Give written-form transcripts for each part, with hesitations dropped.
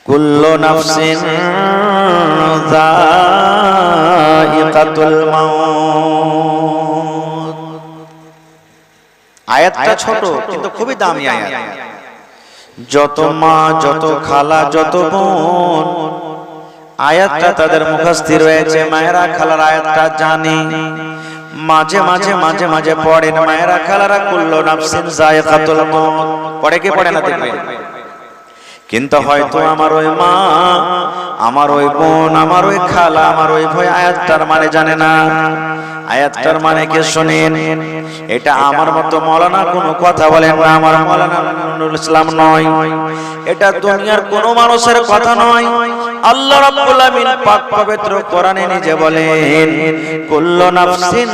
কুল্লু নাফসিন যায়িকাতুল মাউত। আয়াতটা ছোট কিন্তু খুবই দামি আয়াত। যত মা, যত খালা, যত বোন আয়াতটা তাদের মুখস্থির রয়েছে, মায়েরা খালার আয়াতটা জানে, মাঝে মাঝে মাঝে মাঝে পড়েন মায়েরা খালারা কুল্লু নাফসিন যায়িকাতুল মাউত। পড়ে কি পড়ে না দেখবেন? কিন্তু হয়তো আমার ওই মা, আমার ওই বোন, আমার ওই খালা, আমার ওই ভাই আয়াতটার মানে জানে না। আয়াতটার মানে কে শোনেন, এটা আমার মতো মৌলানা কোনো কথা বলেন না, আমার মৌলানা নুরুল ইসলাম নয়, এটা দুনিয়ার কোনো মানুষের কথা নয়। আল্লাহ রাব্বুল আমিন পাক পবিত্র কোরআনে নিজে বলেন, কুল্লু নাফসিন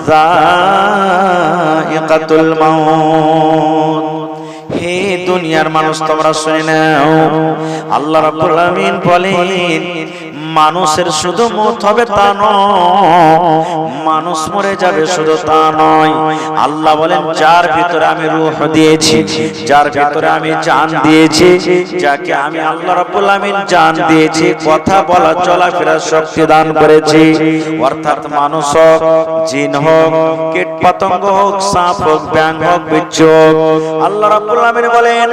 যায়িকাতুল মাউত। হে দুনিয়ার মানুষ তোমরা শুনে নাও, আল্লাহ রাব্বুল আমিন বলেন মানুষের শুধু মওত হবে তা নয়, মানুষ মরে যাবে শুধু তা নয়। আল্লাহ বলেন যার ভিতরে আমি রূহ দিয়েছি, যার ভিতরে আমি জান দিয়েছি, যাকে আমি আল্লাহ রাব্বুল আমিন জান দিয়েছি, কথা বলা চলাফেরার শক্তি দান করেছি, অর্থাৎ মানুষ হোক, জিন হোক, কীট পতঙ্গ হোক, সাপ হোক, ব্যাঙ হোক, বিচ্ছু হোক, আল্লাহ রাব্বুল আমিন বলেন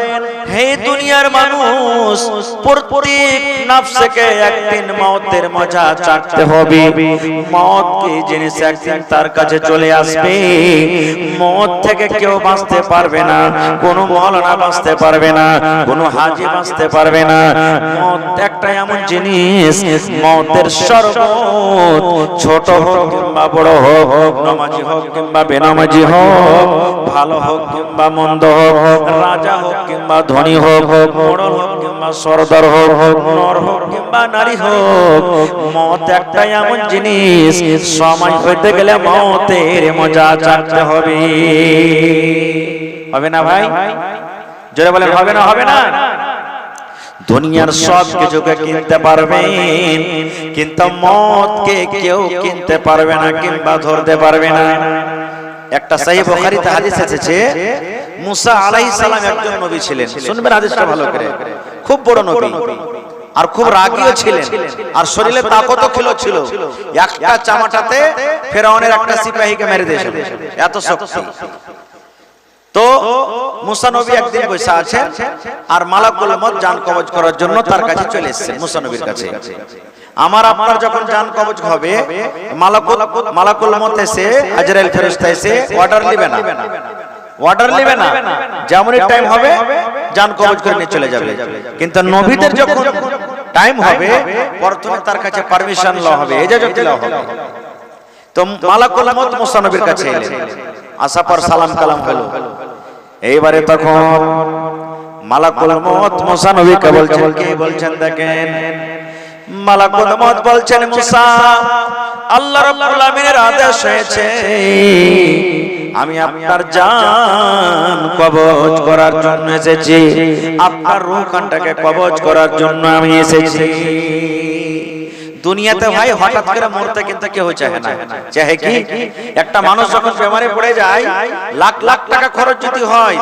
হে দুনিয়ার মানুষ, প্রত্যেক নফসকে একদিন মওতের মজা চাটতে হবে। মওত কি জিনিস একদিন তার কাছে চলে আসবে। মওত থেকে কেউ বাঁচতে পারবে না, কোনো মাওলানা বাঁচতে পারবে না, কোনো হাজী বাঁচতে পারবে না। মওত একটা এমন জিনিস, মওতের শরবত ছোট হোক কিংবা বড় হোক, নামাজি হোক কিংবা বেনামাজি হোক, ভালো হোক কিংবা মন্দ হোক, রাজা হোক কিংবা ধনী হোক, মোড়ল হোক কিংবা সরদার হোক, নর হোক কিংবা নারী হোক, মওত একটা এমন জিনিস, সময় হইতে গেলে মওতের মজা চাটতে হবে। হবে না ভাই? জোরে বলেন হবে না? হবে না? দুনিয়ার সব কিছুকে কিনতে পারবেন, কিন্তু মওতকে কেউ কিনতে পারবে না কিংবা ধরতে পারবে না। একটা সহিহ বুখারীতে হাদিস এসেছে, মুসা আলাইহিস সালাম একজন নবী ছিলেন। শুনবেন হাদিসটা ভালো করে। খুব বড় নবী আর খুব রাগীও ছিলেন, আর শরীরে তাকতও ছিল। একটা চামাটাতে ফেরাউনের একটা সিপাহীকে মেরে দিয়েছিল, এত শক্তি। তো মুসা নবী একদিন বসে আছেন, আর মালাকুল মউত জান কবজ করার জন্য তার কাছে চলে এসেছেন, মুসা নবীর কাছে। আমার আপনার যখন জান কবজ হবে, মালাকুল মউত এসে, আজরাইল ফেরেশতা এসে অর্ডার নেবে না, অর্ডার নেবে না, যেমনই টাইম হবে জান কবজ করে নিয়ে চলে যাবে। কিন্তু নবীদের যখন টাইম হবে, প্রথমে তার কাছে পারমিশন লওয়া হবে, ইজাজত লওয়া হবে। তো মালাকুল মউত মুসা নবীর কাছে এলেন, আসার পর সালাম কালাম হলো। এইবারে তখন মালাকুল মউত মুসা নবীকে বলছেন, কি বলছেন দেখেন। মালাকুল মউত বলছেন, মুসা, আল্লাহ রাব্বুল আমিনের আদেশ হয়েছে, আমি আপনার জান কবজ করার জন্য এসেছি, আপনার রূহখানটাকে কবজ করার জন্য আমি এসেছি। দুনিয়াতে ভাই হঠাৎ করে মরতে কিন্তু কেউ চায় না, চাহে কি? একটা মানুষ যখন বেমারে পড়ে যায়, লাখ লাখ টাকা খরচ যদি হয়,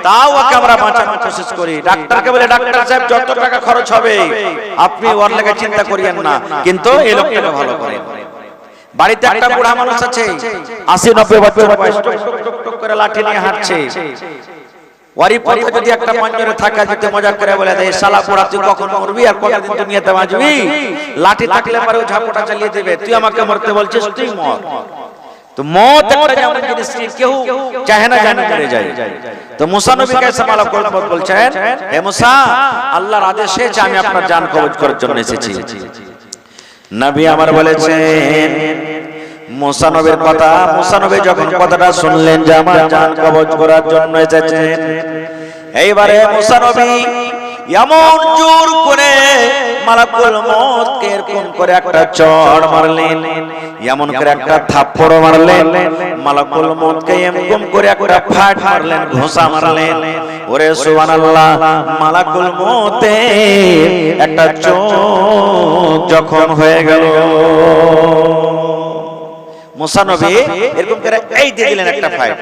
তাও ওকে আমরা বাঁচানোর চেষ্টা করি। ডাক্তারকে বলে, ডাক্তার সাহেব যত টাকা খরচ হবে আপনি ওর লাগে চিন্তা করিয়েন না, কিন্তু এই লোকটাকে ভালো করেন। বাড়িতে একটা বুড়া মানুষ আছে, 80-90 বছর বয়স, টুক করে লাঠি নিয়ে হাঁটছে, ওয়ারি পথে যদি একটা পঞ্জরে থাকা যেতে মজা করে বলে দেয়, শালা বুড়া তুই কখন মরবি আর কতদিন দুনিয়াতে বাঁচবি, লাঠি থাকলে পরে ও ঝাপটা চালিয়ে দেবে, তুই আমাকে মরতে বলছিস, তুই মর। তো মওত একটা এমন জিনিস কেউ চাহে না, জানা করে যায়। তো মুসা নবীকে এসে মালাকুল মউত বলছেন, হে মুসা, আল্লাহর আদেশ হয়েছে, আমি আপনার জান কবজ করার জন্য এসেছি। নবী আমার বলেছেন, মুসা নবীর কথা, মুসা নবী যখন কথাটা শুনলেন যে আমার জান কবজ করার জন্য এসেছেন, এইবারে মুসা নবী এমন জোর করে মালাকুল মউতকে এরকম করে একটা চড় মারলেন, এমন করে একটা থাপ্পড় মারলেন, মালাকুল মউতকে এরকম করে একটা ফাট মারলেন, ঘোষা মারলেন। ওরে সুবহানাল্লাহ, মালাকুল মউতে একটা চোখ যখন হয়ে গেল, মুসা নবী এরকম করে এই দিয়ে দিলেন একটা ফাইট,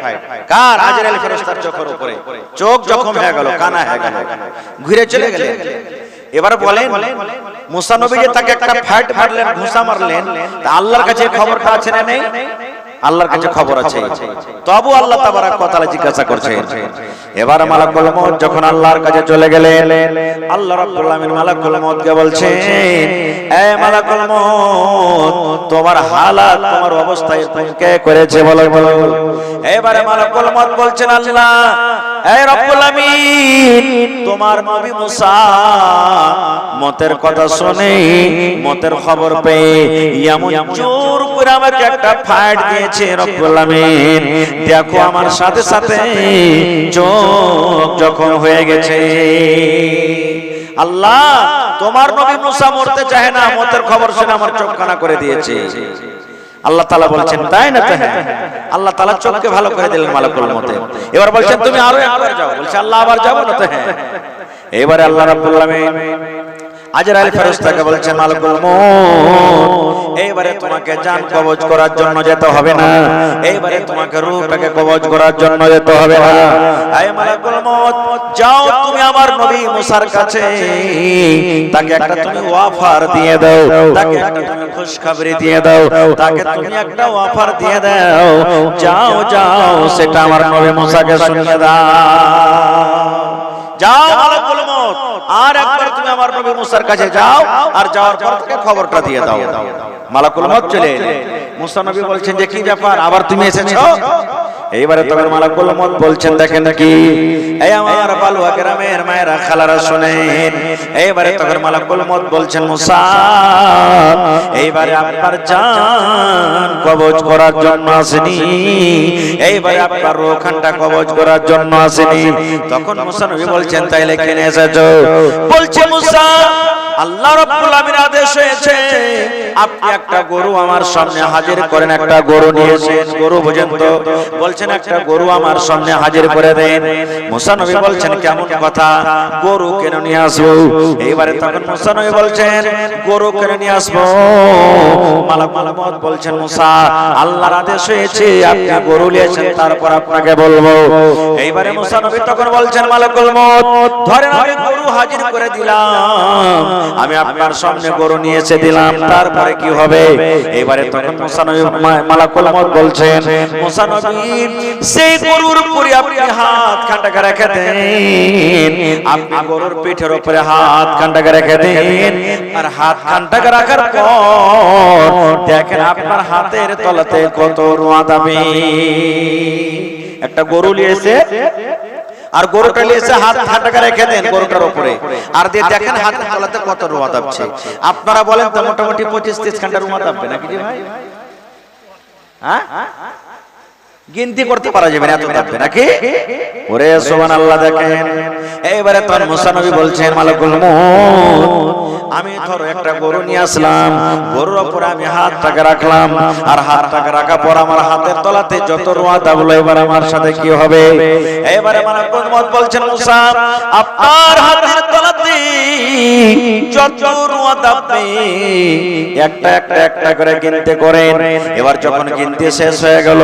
কার? আজরাইল ফেরেশতার চোখের উপরে। চোখ জখম হয়ে গেল, কানা হয়ে গেল, ঘুরে চলে গেলেন। এবার বলেন মুসা নবী যে তাকে একটা ফাইট মারলেন, ঘুষা মারলেন, তা আল্লাহর কাছে খবরটা আছে না নেই? আল্লাহর কাছে খবর আছে। তবু আল্লাহ তাবারক ওয়া তাআলা জিজ্ঞাসা করছেন। এবার মালাকুল মউত যখন আল্লাহর কাছে চলে গেলেন, আল্লাহ রাব্বুল আলামিন মালাকুল মউতকে বলছেন, এ মালাকুল মউত, তোমার হালাত, তোমার অবস্থা এরকম কে করেছে বলো বলো। এবারে মালাকুল মউত বলছেন, আল্লাহ, এ রব্বুল আমিন, তোমার নবী মুসা মতের কথা শুনে, মতের খবর পেয়ে এমন জোর করে আমাকে একটা ফাইট দিয়েছে রব্বুল আমিন, দেখো আমার সাথে সাথে চোখ যখন হয়ে গেছে। আল্লাহ, তোমার নবী মুসা মরতে চায় না, মতের খবর শুনে আমার চোখ কানা করে দিয়েছে। আল্লাহ তাআলা বলছেন, তাই না? তাই। আল্লাহ তাআলা চোখকে ভালো করে দিলেন মালাকুল মউতে। এবার বলছেন, তুমি আরো একবার যাও। বলছে, আল্লাহ আবার যাব না? তো হ্যাঁ। এবারে আল্লাহ রাব্বুল আলামিন আজরাইল ফেরেশতাকে বলছেন, মালাকুল মউত, এইবারে তোমাকে জান কবজ করার জন্য যেতে হবে না, এইবারে তোমাকে রূহটাকে কবজ করার জন্য যেতে হবে না। এই মালাকুল মউত, যাও তুমি আমার নবী মুসার কাছে, তাকে একটা তুমি অফার দিয়ে দাও, তাকে একটা তুমি খুশখবরি দিয়ে দাও, তাকে তুমি একটা অফার দিয়ে দাও। যাও যাও, সেটা আমার নবী মুসাকে শুনিয়ে দাও। যাও মালাকুল মউত, আর একবার তুমি আমার নবী মুসার কাছে যাও, আর যাওয়ার পর থেকে খবরটা দিয়ে দাও। মালাকুল মউত চলে এলেন। মুসা নবী বলছেন যে, কি ব্যাপার, আবার তুমি এসেছো? এইবারে তখন মালাকুল মউত বলছেন, দেখেন কি, এই আমার বালুয়া গ্রামের মায়েরা খালারা শুনেন। এইবারে তখন মালাকুল মউত বলছেন, মুসা, এইবারে আপনার জান কবজ করার জন্য আসেনি, এইবারে আপনার রূহখানটা কবজ করার জন্য আসেনি। তখন মুসা নবী বলছেন, তাইলে কেন এসেছো? বলছে, মুসা, আল্লাহ রাব্বুল আমিনের আদেশ হয়েছে আপনি একটা গরু আমার সামনে হাজির করেন। একটা গরু নিয়েছেন, গরু বুঝেন তো? বলছেন, একটা গরু আমার সামনে হাজির করে দেন। মুসা নবী বলছেন, কেমন কথা, গরু কেন নিয়ে আসবো? এইবারে তখন মুসা নবী বলছেন, গরু কেন নিয়ে আসবো? মালাকুল মউত বলছেন, মুসা, আল্লাহর আদেশ হয়েছে আপনি গরু নিয়েছেন, তারপর আপনাকে বলবো। এইবারে মুসা নবী তখন বলছেন, মালাকুল মউত, ধরেন আমি গরু হাজির করে দিলাম, আমি আপনার সামনে গরু নিয়ে এসে দিলাম, তারপরে কি হবে? এবারে তখন মুসা নবী মালাকুল মউত বলছেন, মুসা নবী, সেই গরুর উপরে আপনি হাত খানটাকে রেখে দেন, আপনি গরুর পিঠের উপরে হাত খানটাকে রেখে দেন, আর হাত খানটাকে রাখার পর দেখেন আপনার হাতের তলাতে কত রোঁয়া দাবে। একটা গরু নিয়েছে, আর গরুটা নিয়েছে, হাত খানটাকে রেখে দেন গরুটার উপরে, আর দিয়ে দেখেন হাতের তলাতে কত রোঁয়া দাবছে। আপনারা বলেন তো, মোটামুটি 25-30 ঘন্টা রোঁয়া দাববে নাকি ভাই? হ্যাঁ, গিনতি করতে পারা যাবে না, এত দাববে নাকি? ওরে সুবহানাল্লাহ। দেখেন এইবারে তখন মুসা নবী বলছেন, মালাকুল মউত, আমি ধরো একটা গরু নিয়ে আসলাম, গরুর উপরে আমি হাতটাকে রাখলাম, আর হাতটাকে রাখার পর আমার হাতের তলাতে যত রোঁয়া দাবলো, এবার আমার সাথে কি হবে? এবারে মালাকুল মউত বলছেন, মুসা, আপনার হাতের তলাতে যত রোঁয়া দাববে একটা একটা একটা করে গিনতে করেন। এবার যখন গিনতে শেষ হয়ে গেল,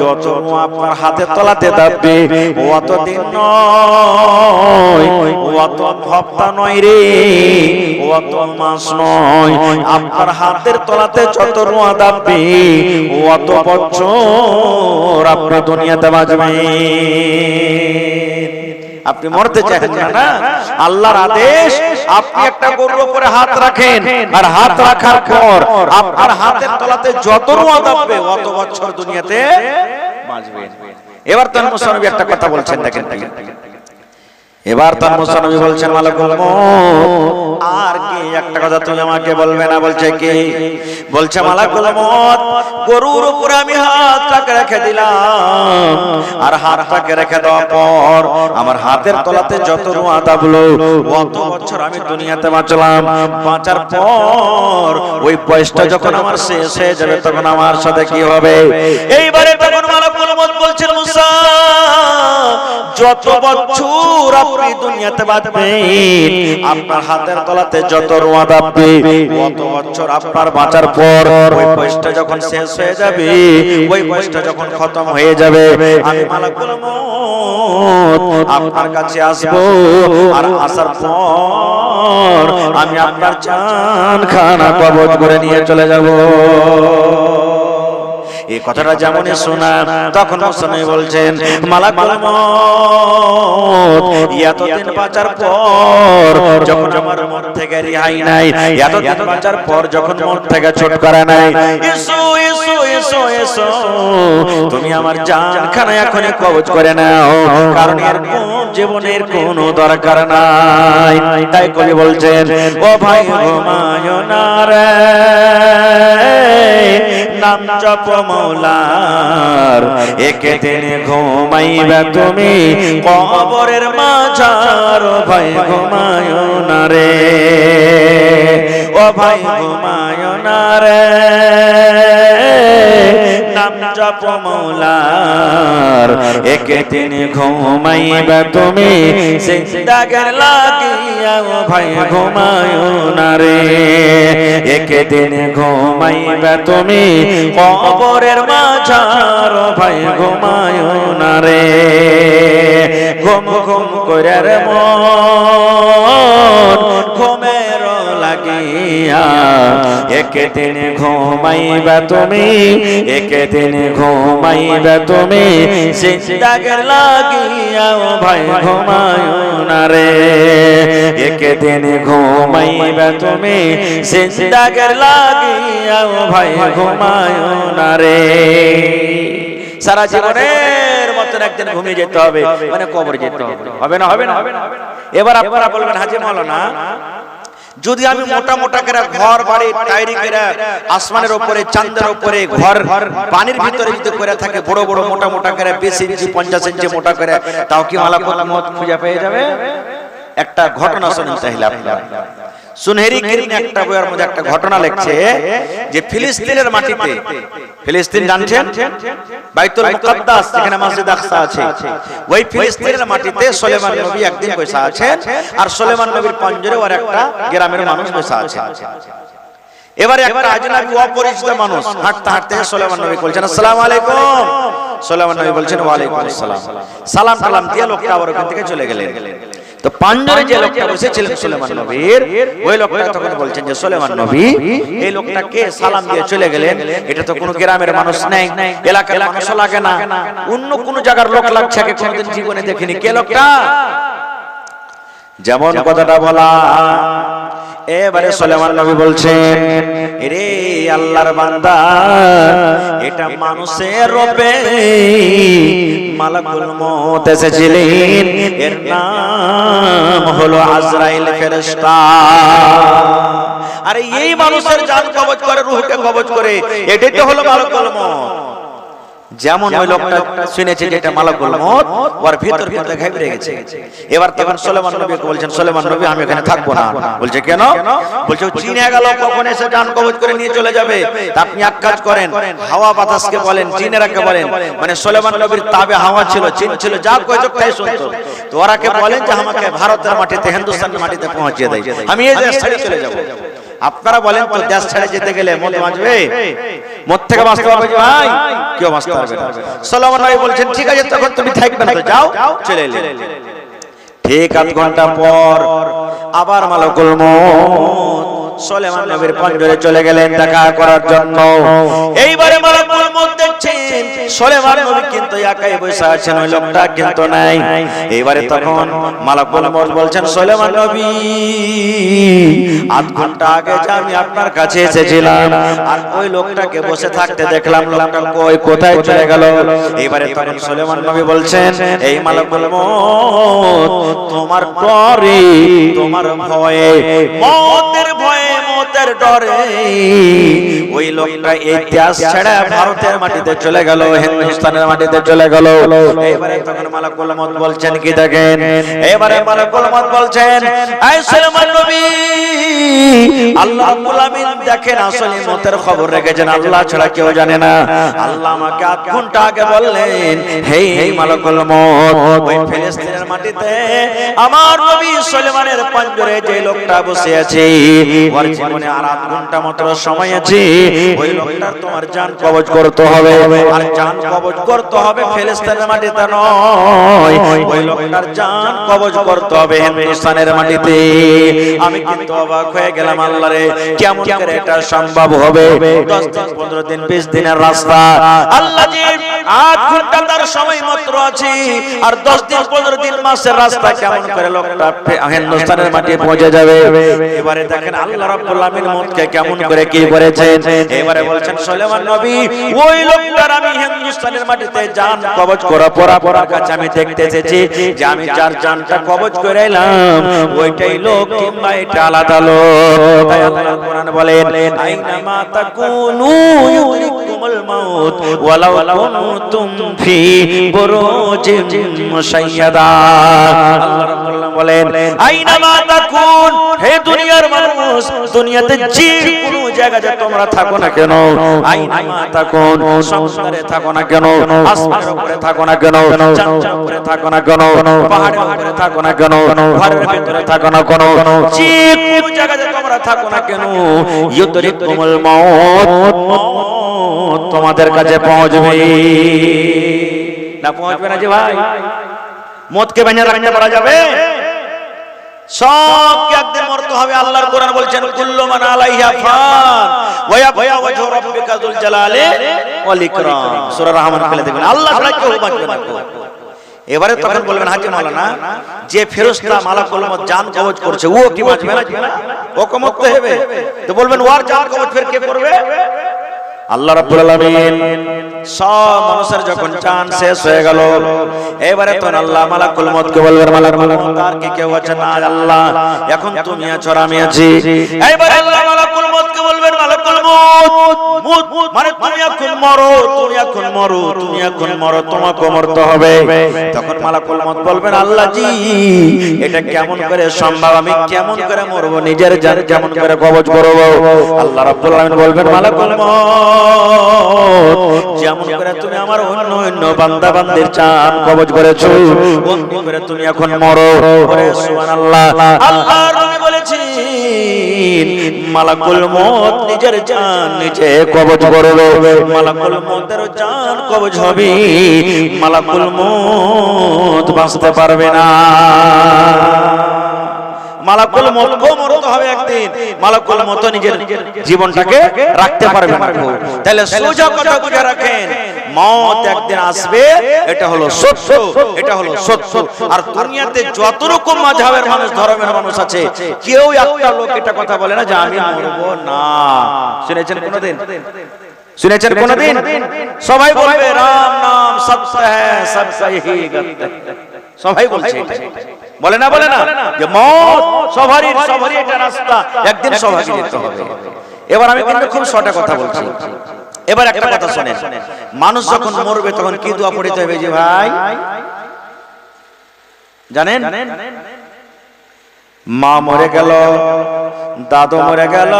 যত রোঁয়া আপনার হাতের তলাতে দাববে, অত দিন নয়, অত হপ্তা নয় রে, অত মাস নয়, আপনার হাতের তলাতে যত রোঁয়া দাববে অত বছর আপনি দুনিয়াতে বাঁচবেন। আপনি মরতে চান না? আল্লাহর আদেশ, আপনি একটা গরুর উপরে হাত রাখেন, আর হাত রাখার পর আপনার হাতের তলাতে যত রোঁয়া দাববে অত বছর দুনিয়াতে বাঁচবেন। এবার তো মুসা নবী একটা কথা বলছেন, দেখেন। এবার তার মুসা নবী বলছেন, মালাকুল মউত, আর কি একটা কথা তুমি আমাকে বলবে না? বলছে কি? বলছে, মালাকুল মউত, গরুর উপরে আমি হাতটাকে রেখে দিলাম, আর হাতটাকে রেখে দেওয়ার পর আমার হাতের তলাতে যত রোঁয়া দাবলো অত বছর আমি দুনিয়াতে বাঁচলাম। বাঁচার পর ওই বয়সটা যখন আমার শেষ হয়ে যাবে, তখন আমার সাথে কি হবে? এইবারে তখন মালাকুল মউত বলছেন, মুসা, যত বছর আপনি দুনিয়াতে বাঁচবেন, আপনার হাতের তলাতে যত রোয়া দাববে, কত বছর আপনার বাঁচার পর ওই বয়সটা যখন শেষ হয়ে যাবে, ওই বয়সটা যখন খতম হয়ে যাবে, আমি মালাকুল মউত আপনার কাছে আসবো। আর আসার পর আমি আপনার জান খানা কবজ করে নিয়ে চলে যাব। এই কথাটা যেমন শোনা, তখন মুসলমান বলছেন মালাকুল মউত এতদিন বাঁচার পর যখন আমার মন থেকে রেহাই নাই, এতদিন বাঁচার পর যখন মন থেকে ছুটকারা নাই, এসো এসো এসো এসো, তুমি আমার জানখানা এখনই কবজ করে নাও, কারণ এর কোন জীবনের কোনো দরকার নাই। তাই কবি বলছেন ও ভাই ঘুমায় না রে, নাম জপ মৌলার, একদিন ঘুমাইবা তুমি কবরের মাঝার, ও ভাই ঘুমায় না রে, ও ভাই ঘুমায় না রে, নাম জপ মৌলার, একদিন ঘুমাইবা তুমি জিন্দাগের লাগিয়া, ও ভাই ঘুমায় না রে, একদিন ঘুমাইবা তুমি কবরের মাঝার, ও ভাই ঘুমায় না রে, ঘুম ঘুম করে রে মন ঘুমের লাগিয়া, একদিন ঘুমাইবা তুমি, একদিন ঘুমাইবা তুমি জিন্দাগের লাগিয়া, ও ভাই ঘুমায় না রে, একদিন ঘুমাইবা তুমি জিন্দাগের লাগিয়া, ও ভাই ঘুমায় না রে। সারা জীবনের মতন একদিন ঘুমিয়ে যেতে হবে, মানে কবরে যেতে হবে, হবে না? হবে না? এবার আপনারা বলবেন হাজী মাওলানা, যদি আমি মোটা মোটা করে ঘর বাড়ি টাইরি করে আসমানের উপরে চাঁদের উপরে ঘর পানির ভিতরে যদি করে থাকে, বড় বড় মোটা মোটা করে 20 ইঞ্চি 50 ইঞ্চি মোটা করে, তাও কি মালাকুল মউত খুঁজে পেয়ে যাবে? একটা ঘটনা শুনুন তাহলে আপনারা। সুনহেরি কিরিন একটা বইয়ের মধ্যে একটা ঘটনা লিখছে যে ফিলিস্তিনের মাটিতে, ফিলিস্তিন জানছেন বাইতুল মুকাদ্দাস যেখানে মসজিদ আকসা আছে, ওই ফিলিস্তিনের মাটিতে সুলাইমান নবী একদিন বসে আছেন, আর সুলাইমান নবীর পঞ্জরে ওর একটা গ্রামের মানুষ বসে আছে। এবারে একটা আজনবী অপরিচিত মানুষ হাঁটতে হাঁটতে সুলাইমান নবী বলছেন আসসালামু আলাইকুম, সুলাইমান নবী বলছেন ওয়া আলাইকুম আসসালাম, সালাম টালাম দিয়ে লোকটা আবার ওখান থেকে চলে গেলেন। তো পাঞ্জরে যে লোকটা বসেছিলেন সুলাইমান নবীর, ওই লোকটা তখন বলছেন যে সুলাইমান নবী এই লোকটাকে সালাম দিয়ে চলে গেলেন, এটা তো কোনো গ্রামের মানুষ নাই, এলাকার মানুষ লাগে না, অন্য কোন জায়গার লোক লাগছে, আগে কোনোদিন জীবনে দেখিনি, কে লোকটা? যেমন কথাটা বলা। এবারে সুলাইমান নবী বলছেন রে আল্লাহর বান্দা, এটা মানুষের রূপে মালাকুল মউত এসেছিলেন, এর নাম হলো আজরাইল ফেরেশতা। আরে এই মানুষের জান কবজ করে, রূহকে কবজ করে, এটাই তো হলো মালাকুল মউত। যেমন ওই লোকটা শুনেছে যে এটা মালাকুল মউত, ওর ভিতর ভিতর ঘাবড়ে গেছে। এবার তখন সুলাইমান নবীকে বলছেন সুলাইমান নবী আমি এখানে থাকবো না। বলছে কেন? বলছে চিনে গেল কখন এসে জান কবজ করে নিয়ে চলে যাবে, আপনি এক কাজ করেন, হাওয়া বাতাসকে বলেন, জিনেরাকে বলেন, মানে সুলাইমান নবীর তাবে হাওয়া ছিল, জিন ছিল, যা কইতো তাই শুনতো, তো ওরাকে বলেন যে আমাকে ভারতের মাটিতে হিন্দুস্তানের মাটিতে পৌঁছে দেয়, আমি এই দেশ ছেড়ে চলে যাব। আপনারা বলেন তো দেশ ছেড়ে যেতে গেলে মত বাঁচবে? মত থেকে বাঁচতে পারবে ভাই? কেউ বাঁচতে পারবে না। সুলাইমান নবী বলছেন ঠিক আছে তখন তুমি থাকবে না, যাও, চলে এলেন। ঠিক আধ ঘন্টা পর আবার মালাকুল মউত সুলাইমান নবীর পঞ্জরে চলে গেলেন দেখা করার জন্য। এইবারে মালাকুল মউত দেখছেন সুলাইমান নবী কিন্তু একাই বসে আছেন, ওই লোকটা কিন্তু নাই। এইবারে তখন মালাকুল মউত বলছেন সুলাইমান নবী আধ ঘন্টা আগে যে আমি আপনার কাছে এসেছিলাম আর ওই লোকটাকে বসে থাকতে দেখলাম, লোকটা কই কোথায় চলে গেল? এইবারে তখন সুলাইমান নবী বলছেন এই মালাকুল মউত তোমার ডরে, তোমার ভয়ে, মওতের ভয়ে, মওতের ডরে ওই লোকটা এই দেশ ছেড়ে ভারতের মাটিতে চলে গেল, হিন্দুস্তানের মাটিতে চলে গেল। এবারে তখন মালাকুল মউত বলছেন কি দেখেন, এবারে মালাকুল মউত বলছেন এই সুলাইমান নবী আল্লাহ রাব্বুল আলামিন দেখেন আসলে মতের খবর রেখেছেন আল্লাহ ছাড়া কেউ জানে না। আল্লাহ আমাকে 8 ঘন্টা আগে বললেন, হেই হেই মালাকুল মউত, ওই ফিলিস্তিনের মাটিতে আমার নবী সুলাইমানের পাঞ্জরে যে লোকটা বসে আছে, ওর জীবনে আর 8 ঘন্টা মাত্র সময় আছে। ওই লোকটার তোমার জান কবজ করতে হবে, আর জান কবজ করতে হবে ফিলিস্তিনের মাটিতে নয়, ওই লোকটার জান কবজ করতে হবে হিন্দুস্তানের মাটিতে। আমি কিন্তু অবাক হয়ে গেলাম, আল্লাহ রে কেমন করে এটা সম্ভব হবে? 10 দিন 15 দিন 20 দিনের রাস্তা, আল্লাহ জি 8 ঘন্টা তার সময় মাত্র আছে, আর 10 দিন 15 দিন মাসের রাস্তা কেমন করে লোকটা হিন্দুস্তানের মাটি পৌঁছে যাবে? এবারে দেখেন আল্লাহ রাব্বুল আলামিন মতকে কেমন করে কি করেছেন। এবারে বলছেন সুলাইমান নবী, ওই লোকটার আমি হিন্দুস্তানের মাটিতে জান কবজ করা পরার কাছে আমি দেখতে এসেছি, যে আমি যার জানটা কবজ করে এলাম ওইটাই লোক কিংবা এটা আলাদা লোক। তাই আল্লাহ কোরআন বলেন, আইনা মা তাকুনু ইউদরিকুমুল মাউত ওয়ালাউ কুনতুম ফি বুরুজিন মুশাইয়াদা। আল্লাহ রাব্বুল আলামিন বলেন, আইনা মা তাকুন, হে দুনিয়ার মানুষ, দুনিয়াতে যে কোনো জায়গায় তোমরা থাকো না কেন, আইনা মা তাকুন, সমুদ্রে থাকো না কেন, আসমানের উপরে থাকো না কেন, চাঁদের উপরে থাকো না কেন, পাহাড়ের উপরে থাকো না কেন, ঘরের ভিতরে থাকো না কেন, যে কোনো জায়গায় তোমরা থাকো না কেন, ইউদরিকুমুল মাউত, মউত তোমাদের কাছে পৌঁছবে না। পৌঁছবে না যে ভাই? মতকে বাঁধা রাখতে পারা যাবে? সবকে একদিন মরতে হবে। আল্লাহর কোরআন বলছেন, কুল্লু মান আলাইহা ফান ওয়া ইয়াবকা ওয়াজহু রাব্বিকা যুল জালালি ওয়াল ইকরাম। সূরা রহমান খুলে দেখবেন, আল্লাহ ছাড়া কেউ বাঁচবে না। এবারে তখন বলবেন, হাজি মাওলানা, যে ফেরেশতা মালাকুল মউত জান কবজ করছে ও কি বাঁচবে না? ও কমত হবে। তো বলবেন, ওর জান কবজ ফের কে করবে? আল্লাহ রাব্বুল আলামিন সব মানুষের যখন জান শেষ হয়ে গেল, এবারে তখন আল্লাহ মালাকুল মউতকে বলবেন, মালাকুল মউত আর কি কেউ আছে না? আল্লাহ এখন তুমি আছো আর আমি আছি। এবারে আল্লাহ মালাকুল মউতকে বলবেন, মালাকুল মউত মানে তুমি এখন মরো, তুমি এখন মরো, তুমি এখন মরো, তোমাকে মরতে হবে। তখন মালাকুল মউত বলবেন, আল্লাহ জি এটা কেমন করে সম্ভব? আমি কেমন করে মরবো? নিজের জান কেমন করে কবজ করব? আল্লাহ রাব্বুল আলামিন বলবেন, মালাকুল মউত যেমন করে তুমি আমার অন্য অন্য বান্দা বান্দির জান কবজ করেছো, অমনি করে তুমি এখন মরো। ওরে সুবহানাল্লাহ। আল্লাহর নবী বলেছেন, মালাকুল মউত নিজের জান নিজে কবজ করবে। মালাকুল মউতের জান কবজ হবে, মালাকুল মউত বাঁচতে পারবে না। মালাকুল মউতকে মরতে হবে একদিন। মালাকুল মউত নিজের জীবনটাকে রাখতে পারবে না। তাহলে সোজা কথা বুঝে রাখেন, মউত একদিন আসবে, এটা হলো সত্য, এটা হলো সত্য। আর দুনিয়াতে যত রকম মাযহাবের মানুষ, ধর্মের মানুষ আছে, কেউ একটা লোক এটা কথা বলে না যে আমি মরব না। শুনেছেন কোনদিন? শুনেছেন কোনদিন? সবাই বলবে রাম নাম সত্য হ্যায়, সবকা यही গত है। সবাই বলছে, বলে না? বলে না যে মত সবারই এটা রাস্তা, একদিন সবাইকে যেতে হবে। এবার আমি কিন্তু খুব শর্টে কথা বলছি। এবার একটা কথা শুনেন, মানুষ যখন মরবে তখন কি দোয়া পড়তে হবে যে ভাই জানেন? মা মরে গেল, দাদু মরে গেল,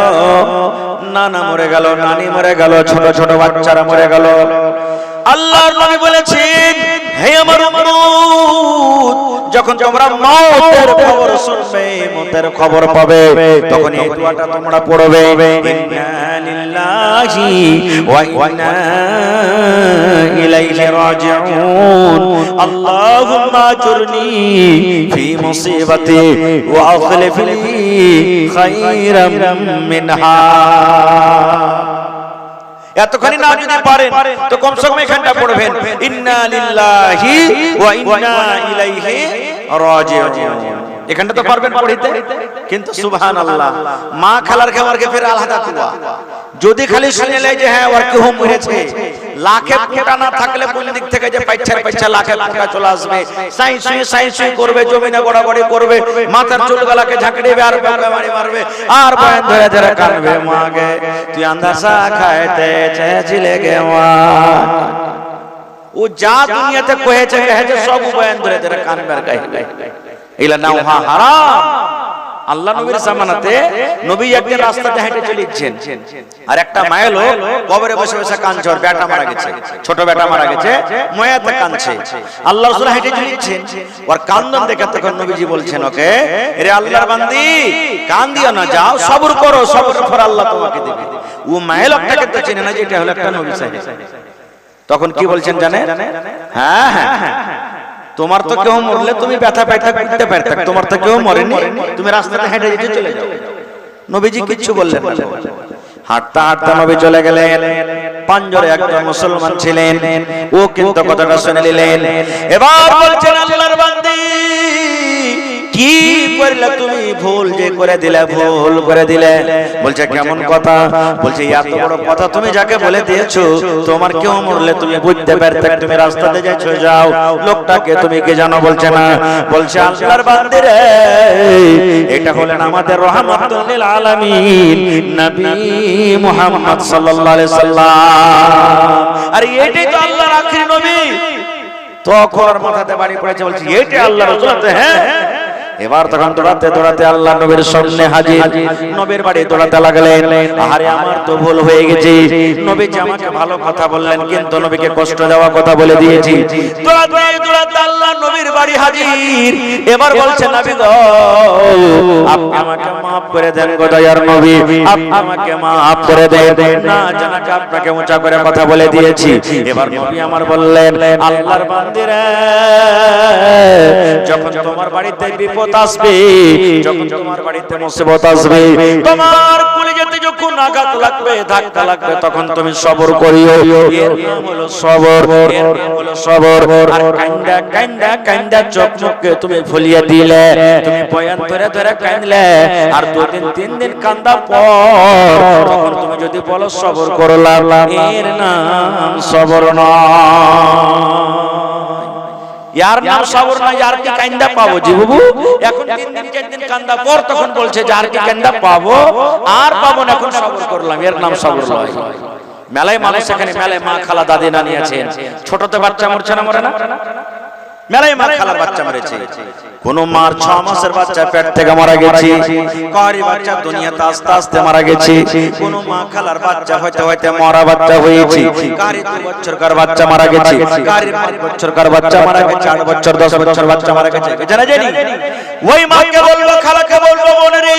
নানা মরে গেল, নানি মরে গেল, ছোট ছোট বাচ্চারা মরে গেল। আল্লাহর নবী বলেছেন, হে আমার উম্মত, যখন তোমরা মওতের খবর শুনবে, মওতের খবর পাবে, তখন এই দোয়াটা তোমরা পড়বে, ইন্না লিল্লাহি ওয়া ইন্না ইলাইহি রাজিউন, আল্লাহুম্মা আজুরনি ফি মুসিবাতি ওয়া আখলিফ লি খায়রাম মিনহা। এতখানি না যদি পারেন তো কমসে কম এখানটা পড়বেন, ইন্না লিল্লাহি ওয়া ইন্না ইলাইহি রাজিউন। এখানটা তো পারবেন পড়িতে, কিন্তু সুবহানাল্লাহ, মা খালার খাবারকে ফের আলাদা কুয়া। যদি খালি শুনে লাই যে হ্যাঁ ওর কেউ মরেছে, লাখে ফোঁটা না থাকলে কোন দিক থেকে যে পাইছা লাখে ফোঁটা চলে আসবে, সাইসুই করবে, জমিনে গড়াগড়ি করবে, মাথার চুলগুলাকে ঝাঁকড়িবে আর মারি মারবে আর বয়ান ধরে ধরে কানবে, মাগে তুই আন্দাসা খাইতে চেয়েছিলে গে মা। ও যা দুনিয়াতে কহেছে সব বয়ান ধরে ধরে কানবে আর গাইবে। এগুলা নাও হারাম, আল্লাহ নবীর জামানাতে নবী একদিন রাস্তাতে হেঁটে চলেছেন, আর একটা মায়ের লোক কবরে বসে বসে কাঁদছে, ওর বেটা মারা গেছে, ছোট বেটা মারা গেছে, ময়াতে কাঁদছে। আল্লাহ রাসূল হেঁটে চলেছেন, ওর কান্দন দেখে তখন নবীজি বলছেন ওকে, রে আল্লাহর বান্দি কান্দিও না, যাও সবর করো, সবরের ফল আল্লাহ তোমাকে দেবে। ও মায়ের লোকটাকে তো চেনে না যে এটা হলো একটা নবী সাহেব। তখন কি বলছেন জানে? হ্যাঁ হ্যাঁ, তোমার তো কেউ মরলে তুমি ব্যথা ব্যথা করতে পারতে, তোমার তো কেউ মরেনি, তুমি রাস্তাতে হেঁটে হেঁটে চলে যাও। নবীজি কিচ্ছু বললেন না, হাঁটতে হাঁটতে নবী চলে গেলেন। পাঁচজনে একজন মুসলমান ছিলেন, ও কিন্তু কথাটা শুনে নিলেন। এবার বলছেন আল্লাহর বান্দি কি করলে তুমি, ভুল যে করে দিলে, ভুল করে দিলে। বলছে কেমন কথা? বলছে এত বড় কথা তুমি যাকে বলে দিয়েছো, তোমার কেউ মরলে তুমি বুঝতে পারতে, তুমি রাস্তাতে যাচ্ছ, যাও, লোকটাকে তুমি কি জানো? বলছে না। বলছে আল্লাহর বান্দি রে, এটা হলেন আমাদের রাহমাতুল লিল আলামিন নবী মুহাম্মদ সাল্লাল্লাহু আলাইহি সাল্লাম। আর এটাই তো আল্লাহর আখিরি নবী। তখন মাথাতে বাড়ি পড়েছে, বলছে এইটা আল্লাহর রাসূল। হ্যাঁ, এবার তখন দৌড়াতে দৌড়াতে আল্লাহ নবীর সামনে হাজির, নবীর বাড়ি দৌড়াতে লাগলেন। আরে আমার তো ভুল হয়ে গেছে, নবীজি আমাকে ভালো কথা বললেন কিন্তু নবীকে কষ্ট দেওয়া কথা বলে দিয়েছি। দৌড়াতে দৌড়াতে আল্লাহ নবীর বাড়ি হাজির। এবার বলছে নবী গো, আপনি আমাকে maaf করে দেন গো দয়ার নবী, আপনি আমাকে maaf করে দেন, না জানাকে আপনাকে উঁচা করে কথা বলে দিয়েছি। এবার নবী আমার বললেন, আল্লাহর বান্দিরা, যখন তোমার বাড়িতে বিপদ আসবে, যখন তোমার বাড়িতে মুসিবত আসবে, তোমার কলিজাতে যখন আঘাত লাগবে, ধাক্কা লাগবে, তখন তুমি সবর করিও। এর নাম হলো সবর, এর নাম হলো সবর। আর কান্দা কান্দা কান্দা চোখ মুখকে তুমি ফুলিয়ে দিলে, তুমি বয়ান ধরে ধরে কাঁদলে, আর দুদিন তিন দিন কান্দা পর তখন তুমি যদি বলো সবর করলাম, এর নাম সবর নয়। यार नाम सबर ना यार की कांदा पावो जी बाबू এখন 3 দিন 4 দিন কান্দা পর তখন বলছে যার কি কান্দা পাবো আর পাবো না, এখন সবর করলাম, এর নাম সবর নয়। মেলায় মানুষ এখানে মেলায় মা খালা দাদি নানি আছেন, ছোটতে বাচ্চা মরছে না, মরে না? মেলায় মা খালার বাচ্চা মরেছে, কোন মার 6 মাসের বাচ্চা পেট থেকে মারা গেছে, কারি বাচ্চা দুনিয়াতে আস্তে আস্তে মারা গেছে, কোন মা খালার বাচ্চা হইতে হইতে মরা বাচ্চা হয়েছে, কারি 2 বছরকার বাচ্চা মারা গেছে, কারি 5 বছরকার বাচ্চা মারা গেছে, 8 বছর 10 বছর বাচ্চা মারা গেছে। জানা জানি ওই মাকে বলবো, খালাকে বলবো, বোন রে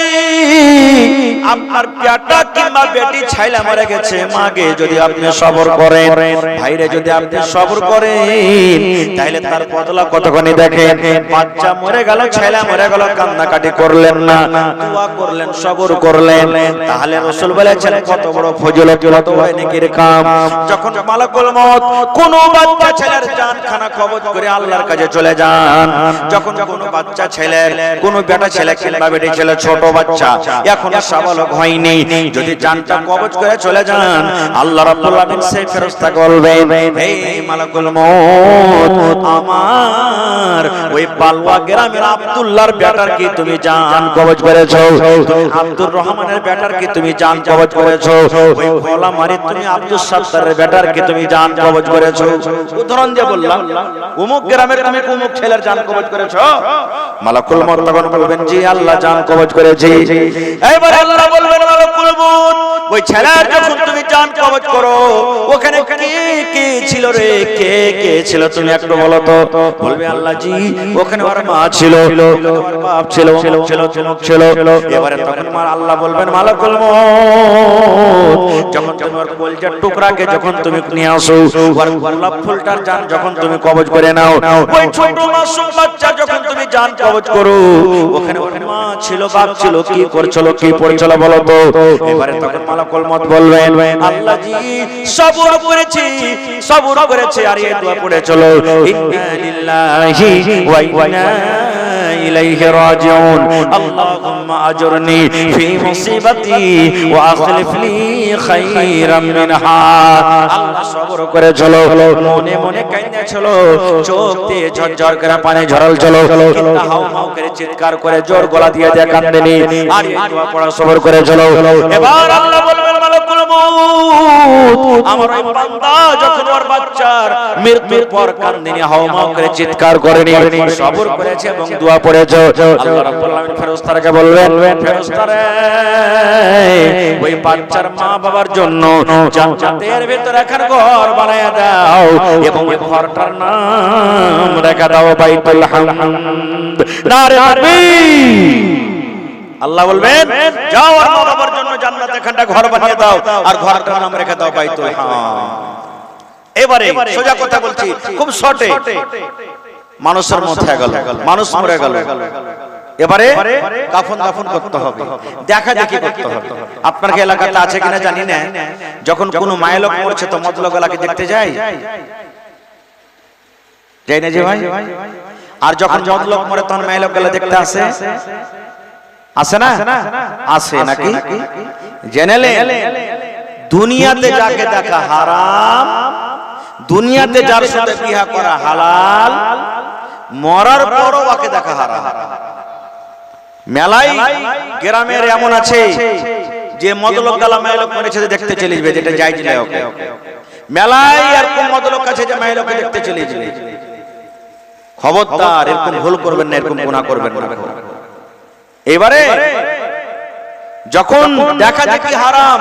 আপনার পেটটা কিংবা বেটি ছাইলা মারা গেছে, মাগে যদি আপনি সবর করেন, ভাইরে যদি আপনি সবর করেন, তাহলে তার বদলা কতখানি দেখেন। বাচ্চা মরে গেল, ছেলে মরে গেল, কান্নাকাটি করলেন না, দোয়া করলেন, সবর করলেন, তাহলে রাসূল বলেছেন কত বড় ফজিলত, কত হয় নেকির কাম। যখন মালাকুল মউত কোন বাচ্চা ছেলের জান খানা কবজ করে আল্লাহর কাছে চলে যান, যখন কোন বাচ্চা ছেলের, কোন বেটা ছেলে কিংবা বেটি ছেলে, ছোট বাচ্চা এখনো সাবালক হয়নি, যদি জানটা কবজ করে চলে যান, আল্লাহ রাব্বুল আলামিন সেই ফেরেশতাকে বলবেন, এই মালাকুল মউত, আমার ওই বালওয়া গ্রামের আব্দুল্লাহর বেটার কি তুমি জান কবজ করেছো? আব্দুর রহমানের বেটার কি তুমি জান কবজ করেছো? ওই গোলামারি তুমি আব্দুল সাত্তারের বেটার কি তুমি জান কবজ করেছো? উদাহরণ দিয়ে বললাম, অমুক গ্রামের তুমি অমুক ছেলের জান কবজ করেছো? মালাকুল মউত তখন বলবেন, জি আল্লাহ জান কবজ করেছি। এবার আল্লাহ বলবেন, মালাকুল মউত ওই ছেলের যখন তুমি জান কবজ করো, ওখানে কে কে ছিল রে, কে কে ছিল তুমি একটু বলো তো? বলবে আল্লাহ জি ওখানে ওর মা ছিল, ওর বাপ ছিল, ছিল ছিল। এবারে তখন আল্লাহ বলবেন, মালাকুল মউত যখন তুমি ওর কলিজার টুকরাকে যখন তুমি নিয়ে আসো, ওর গোলাপ ফুলটার জান যখন তুমি কবজ করে নাও, ওই ছোট মাসুম বাচ্চা যখন তুমি জান কবজ করো, ওখানে ওর মা ছিল, বাপ ছিল, কি করছিল, কি পড়ছিল বলো তো? এবারে তখন মালাকুল মউত বলবেন, আল্লাহ জি সবর করেছি, সবর করেছি, আর এই দোয়া পড়ে চলো, ইন্না লিল্লাহি ওয়া ইন্না ইলাইহি রাজিউন, আল্লাহুম্মা আজরনি ফি মুসিবাতি ওয়া আখলিফ লি খায়রাম মিনহা। আল্লাহ সবর করে চলো, মনে মনে কাঁদে চলো, চোখ দিয়ে ঝরঝর করে পানি ঝরাল চলো, কিন্তু হাউমাউ করে চিৎকার করে জোর গলা দিয়ে কাঁদেনি, আর এই দোয়া পড়া সবর করে চলো। এবার আল্লাহ বলবেন, মালাকুল মউত আমার ওই বান্দা যখন ওর বাচ্চার মৃত্যুর পর কাঁদেনি, হাউমাউ করে চিৎকার করেনি, সবর করেছে এবং দোয়া পড়ে করেছো। আল্লাহ রাব্বুল আলামিন ফেরেশতাকে বলবেন, ফেরেশতারে ওই বাচ্চার মা বাবার জন্য জান্নাতের ভিতরে একটা ঘর বানায়া দাও এবং ওই ঘরটার নাম রেখে দাও বাইতুল হামদ। নারে তাকবীর। আল্লাহ বলবেন যাও আর মা বাবার জন্য জান্নাতে একটা ঘর বানিয়ে দাও আর ঘরটার নাম রেখে দাও বাইতুল হামদ। এবারে সোজা কথা বলছি, খুব শর্টে, মানুষের মত হয়ে গেল, মানুষ মরে গেল, এবারে কাফন দাফন করতে হবে, দেখা দেখি করতে হবে। আপনার কি এলাকাতে আছে কিনা জানি না, যখন কোনো মায়ের লোক মরছে তো মতলগলাকে দেখতে যায়, যাই না যে ভাই? আর যখন মতলগ মরে তখন মায়ের লোক গেলে দেখতে আসে, আসে না? আসে নাকি? জেনেলে দুনিয়াতে যাকে দেখা হারাম, দুনিয়াতে যার সাথে বিবাহ করা হালাল, মরার পরও ওকে দেখা হারাম। মেলাই গ্রামের এমন আছে যে মদলোক গালা মাইলোক করেছে দেখতে চলে যাবে, যেটা জায়েজ নয়। ওকে মেলাই এরকম মদলোক আছে যে মাইলোকে দেখতে চলে যাবে। খবরদার, এরকম ভুল করবেন না, এরকম গুনাহ করবেন না। এবারে যখন দেখা দেখি হারাম,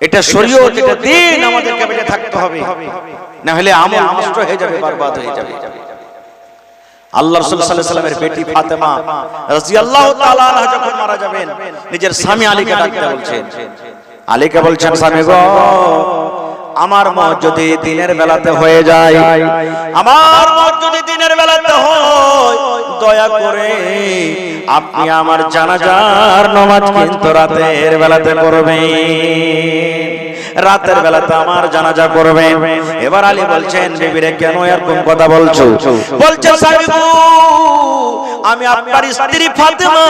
এটা শরীয়ত, এটা দিন, আমাদেরকে বেঁচে থাকতে হবে, না হলে আমল নষ্ট হয়ে যাবে, বরবাদ হয়ে যাবে। আল্লাহ রাসূল সাল্লাল্লাহু আলাইহি ওয়াসাল্লামের বেটি ফাতেমা রাদিয়াল্লাহু তাআলা আনহা যখন মারা যাবেন, নিজের স্বামী আলীকে ডাকতে বলছেন, আলীকে বলছেন, স্বামী গো, আমার মত যদি দিনের বেলাতে হয়ে যায়, আমার মত যদি দিনের বেলাতে হয়, দয়া করে আপনি আমার জানাজার নামাজ কিন্তু রাতের বেলাতে পড়বেন, রাতের বেলাতে আমার জানাজা করবেন। এবার আলী বলছেন, বিবিরে কেন এরকম কথা বলছো? বলছে, স্বামী গো, আমি আপনার স্ত্রী ফাতেমা,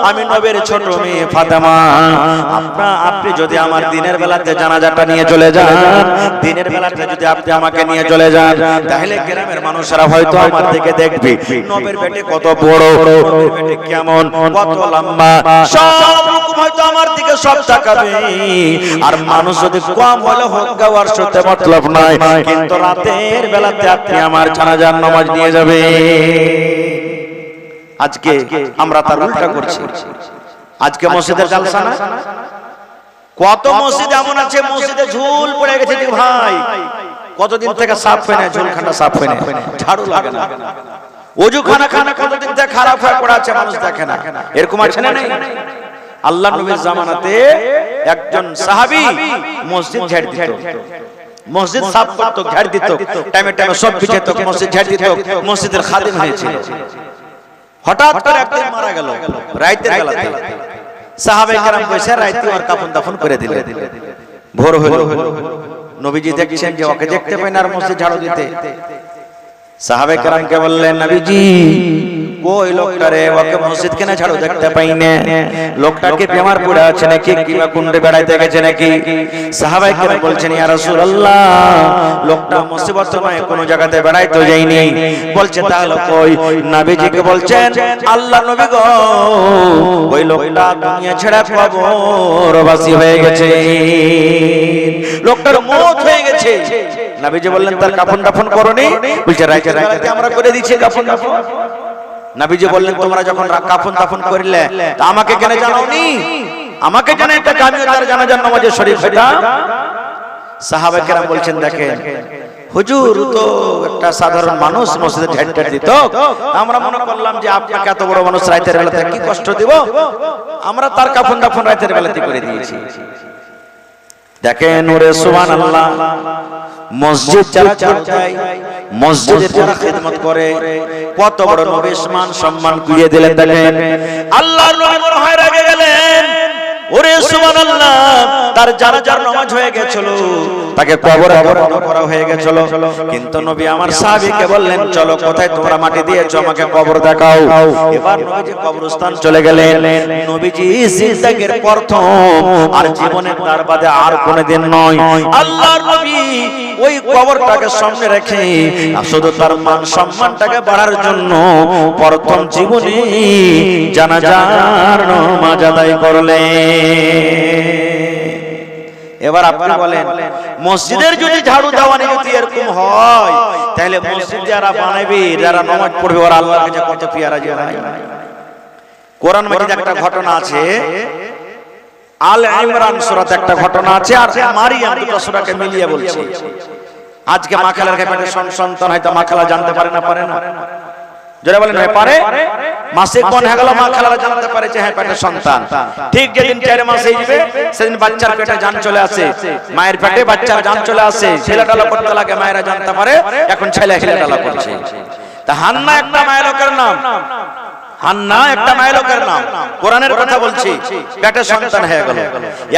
আমি নবীর ছোট মেয়ে ফাতেমা, আপনি যদি আমার দিনের বেলাতে জানাজাটা নিয়ে চলে যান, দিনের বেলাতে যদি আপনি আমাকে নিয়ে চলে যান, তাহলে গ্রামের মানুষরা হয়তো আমার দিকে দেখবে, নবীর বেটি কত বড়, নবীর বেটি কেমন, কত লম্বা, সব রকম হয়তো আমার দিকে সব তাকাবে। আর মানুষ যদি কম হলে হোক গাওয়ার সাথে মতলব নাই, কিন্তু রাতের বেলাতে আপনি আমার জানাজার নামাজ নিয়ে যাবে। আজকে আমরা তার উল্টা করছি। আজকে মসজিদের জালসা না, কত মসজিদ এমন আছে মসজিদে ঝুল পড়ে গেছে যে ভাই কতদিন থেকে সাফ হয় না, ঝুলখানা সাফ হয় না, ঝাড়ু লাগে না, ওযুখানা কতদিন থেকে খারাপ হয়ে পড়ে আছে, মানুষ দেখে না। এরকম আছে না? নেই? আল্লাহ নবীর জামানাতে একজন সাহাবী মসজিদ ঝাড় দিত, মসজিদ সাফ করত, ঝাড় দিত, টাইমে টাইমে সব বিছাইত, মসজিদ ঝাড় দিত, মসজিদের খাদিম হয়েছিল। হঠাৎ করে একদিন মারা গেল রাতের বেলাতে, সাহাবায়ে কেরাম বসে রাতে ওর কাফন দাফন করে দিলেন। ভোর হলো, নবীজি দেখছেন যে ওকে দেখতে পায় না আর মসজিদ ঝাড়ু দিতে। সাহাবায়ে কেরামকে বললেন, নবীজি কই লোকটারে, ওকে মসজিদ কেন ঝাড়ু দেখতে পাই না, লোকটাকে বেমার পড়ে আছে নাকি, কিবা কুণ্ডে বেড়াইতে গেছে নাকি? সাহাবায়ে কেরাম বলছেন, ইয়া রাসূলুল্লাহ, লোকটা মুসিবতময় কোনো জায়গাতে বেড়াইতে যায়নি। বলছে তাহলে কই? নবীজিকে বলছেন, আল্লাহ নবী গো, ওই লোকটা দুনিয়া ছেড়ে কবরবাসী হয়ে গেছে, লোকটার মওত হয়ে গেছে। নবীজি বললেন, তার কাফন দাফন করনি? বলছে, রাতে আমরা করে দিয়েছি কাফন দাফন। নবীজি বললেন, তোমরা যখন কাফন দাফন করলে তা আমাকে কেন জানাওনি? আমাকে জানাইতে আমিও তার জানাজার নামাজে শরীক হইতাম। সাহাবায়ে কেরাম বলছেন, দেখেন হুজুর তো একটা সাধারণ মানুষ, মসজিদে ঝাড় দিত, আমরা মনে করলাম যে আপনাকে এত বড় মানুষ রাতের বেলাতে কি কষ্ট দিব, আমরা তার কাফন দাফন রাতের বেলাতে করে দিয়েছি। দেখেন ওরে সুবহানাল্লাহ, মসজিদ যারা চালায়, মসজিদের যারা খিদমত করে, কত বড় নবীর মান সম্মান কুইয়ে দিলেন। দেখেন আল্লাহর নবী মনে হয় রেগে গেলেন, ওরে সুবহানাল্লাহ, তার জানাজার নামাজ হয়ে গেছিল, তাকে কবরে দাফন করা হয়ে গেছিল, কিন্তু নবী আমার সাহাবীকে বললেন, চলো কোথায় তোমরা মাটি দিয়েছো আমাকে কবর দেখাও। এবার নবীজি কবরস্থান চলে গেলেন। নবীজি জিন্দেগীর প্রথম আর জীবনের তার বাদে আর কোনোদিন নয়, আল্লাহর নবী ওই কবরটাকে সামনে রেখে শুধু তার মান সম্মানটাকে বাড়ার জন্য প্রথম জীবনে জানাজার নামাজ আদায় করলেন। এবার আপনি বলেন মসজিদের যদি ঝাড়ু দেওয়ানি যদি এরকম হয় তাহলে মসজিদ যারা বানাবে যারা নামাজ পড়বে ওরা আল্লাহর কাছে কত পিয়ারা যায়। কোরআন মাজিদে একটা ঘটনা আছে, আল ইমরান সূরাতে একটা ঘটনা আছে, আর মারিয়াম দুটো সূরাকে মিলিয়ে বলছি। আজকে মা খালার কাছে সন্তান হয়তো মা খালা জানতে পারে না, পারে না? যারা বলেন হয় পারে, মাসে কোন হয়ে গেল মা খালারা জানতে পারে যে হ্যাঁ পেটে সন্তান। ঠিক যেদিন 4 মাস হয়ে যাবে সেদিন বাচ্চার পেটে জান চলে আসে, মায়ের পেটে বাচ্চার জান চলে আসে, ছেলেটালা করতে লাগে মায়েরা জানতে পারে এখন ছেলে ছেলেটালা করছে। তা হান্না একটা মায়ের লোকের নাম, হান্না একটা মায়ের লোকের নাম, কোরআনের কথা বলছি, পেটে সন্তান হয়ে গেল।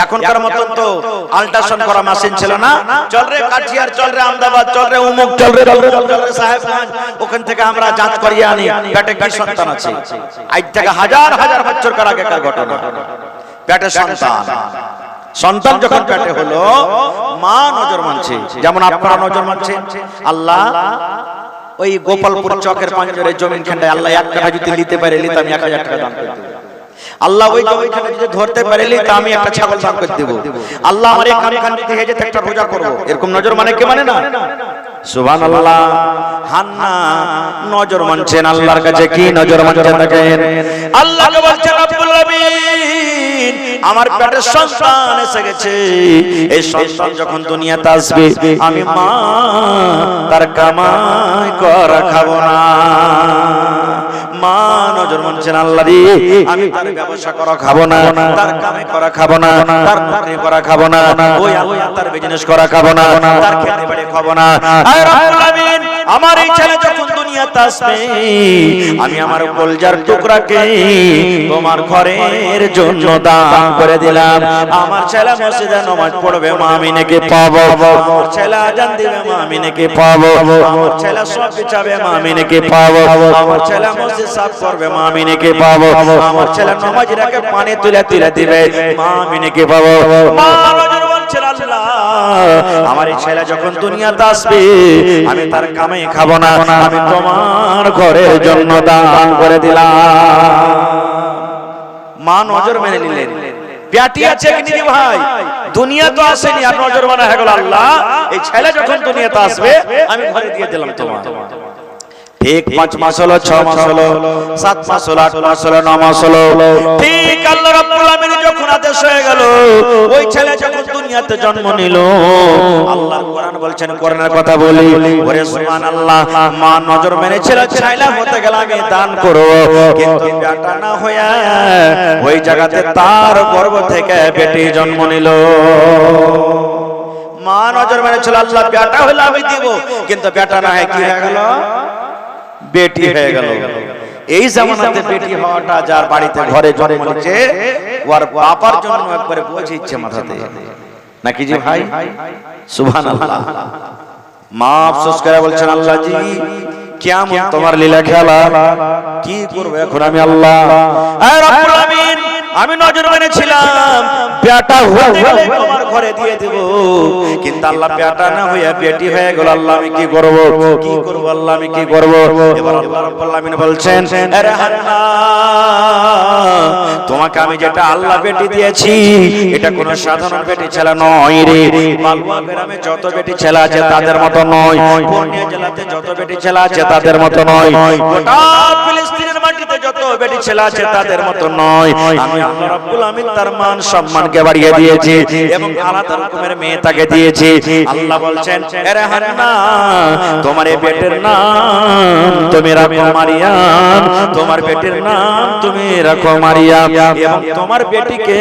এখনকার মতন তো আল্ট্রাসাউন্ড করা মেশিন ছিল না, চল রে কাঠিয়ার, চল রে আহমেদাবাদ, চল রে উমুক, চল রে সাহেবগঞ্জ, ওখান থেকে আমরা যাঞ্চ করিয়ে আনি পেটে কি সন্তান আছে। আজ থেকে হাজার হাজার বছর আগেকার ঘটনা। পেটে সন্তান, সন্তান যখন পেটে হলো মা নজর মানছে, যেমন আপনারা নজর মানছেন। আল্লাহ ওই গোপালপুর চকের পাঞ্জরে জমিন খান্ডায় আল্লাহ 1 কাঠা যদি নিতে পারে নিতে আমি 1000 টাকা দান করে দেব। আল্লাহ ওই জমিনখানে যদি ধরতে পারে নিতে আমি একটা ছাগল দান করে দেব। আল্লাহ আমার এই কান কান দিতে হেজে একটা রোজা করব। এরকম নজর মানে কে মানে না? সুবহানাল্লাহ। হান্না নজর মানছেন আল্লাহর কাছে, কি নজর মানছেন দেখেন। আল্লাহকে বলছেন রব্বুল আলামিন আমার পেটে সন্তান এসে গেছে, এই সন্তান যখন দুনিয়াতে আসবে আমি মা তার কামাই করা খাবো না। মা নজর মানছেন আল্লাহ রে আমি তার ব্যবসা করা খাবো না, তার কামাই করা খাবো না, তার চাকরি করা খাবো না, ওই আল্লাহ তার বিজনেস করা খাবো না, তার খেতে বাড়ি খাবো না। আয় রব্বুল আলামিন আমার এই ছেলে যখন দুনিয়াতে আসবে আমি আমার কলজার টুকরাকে তোমার ঘরের জন্য দান করে দিলাম। আমার ছেলে মসজিদে নামাজ পড়বে মা আমি নাকি পাবো, আমার ছেলে আজান দিবে মা আমি নাকি পাবো, আমার ছেলে সব বিছাবে মা আমি নাকি পাবো, আমার ছেলে মসজিদ সাফ করবে মা আমি নাকি পাবো, আমার ছেলে নামাজ রেখে পানি তুলে তুলে দিবে মা আমি নাকি পাবো। মা নজর বলছেন আল্লাহ আমার এই ছেলে যখন দুনিয়াতে আসবে আমি তার কামাই খাবো না, আমি তোমার ঘরের জন্য দান করে দিলাম। মা নজর মেনে নিলেন। পেটি আছে কি নি ভাই, দুনিয়া তো আসেনি আর নজর মানা হয়ে গেল আল্লাহ এই ছেলে যখন দুনিয়াতে আসবে আমি ঘরে দিয়ে দিলাম তোমার। ঠিক 5 মাস হলো, 6 মাস হলো, 7 মাস হলো, 8 মাস হলো, 9 মাস হলো, ঠিক আল্লাহ রাব্বুল আলামিন যখন আদেশ হয়ে গেল ওই ছেলে যখন দুনিয়াতে জন্ম নিল আল্লাহর কোরআন বলছেন, কোরআনের কথা বলি ওরে সুবহানাল্লাহ মা নজর মেনেছিল ছেলে হতে গেল আমি দান করব, কিন্তু বেটা না হইয়া ওই জায়গাতে তার গর্ভ থেকে বেটি জন্ম নিল। মা নজর মেনেছিল আল্লাহ বেটা হলে আমি দিব, কিন্তু বেটা না হয় কি হয়ে গেল, বেটি হয়ে গেল। এই জামানাতে বেটি হওয়াটা যার বাড়িতে ঘরে জন্ম নিচ্ছে ওর বাবার জন্য একবারে বোঝে ইচ্ছে মাথাতে নাকি জি ভাই। সুবহানাল্লাহ। মা আফসোস করে বলছেন আল্লাহ জি কিয়ামত তোমার লীলা খেলা, কি করব এখন আমি আল্লাহ। আয় রব্বুল আলামিন আমি নজর মেনেছিলাম বেটা হতে গেলে তোমার ঘরে দিয়ে দেব, কিন্তু আল্লাহ বেটা না হইয়া বেটি হয়ে গেল, আল্লাহ আমি কি করব, কি করব আল্লাহ আমি কি করব। এবার আল্লাহ রাব্বুল আলামিন বলছেন আরে হান্না তোমাকে আমি যেটা আল্লাহ বেটি দিয়েছি এটা কোনো সাধারণ বেটি ছেলে নয় রে। মালওয়া গ্রামে যত বেটি ছেলে আছে তাদের মতো নয়, পূর্ণিয়া জেলাতে যত বেটি ছেলে আছে তাদের মতো নয়, গোটা ফিলিস্তিনের মাটিতে যত বেটি ছেলে আছে তাদের মতো নয়। আমি আল্লাহ রাব্বুল আলামিন তার মান সম্মানকে বাড়িয়ে দিয়েছি এবং আলাদা রকমের মেয়ে তাকে দিয়েছি। আল্লাহ বলছেন আরে হান্না তোমার এই বেটির নাম তুমি রাখো মারিয়াম, তোমার বেটির নাম তুমি রাখো মারিয়াম, এবং তোমার বেটিকে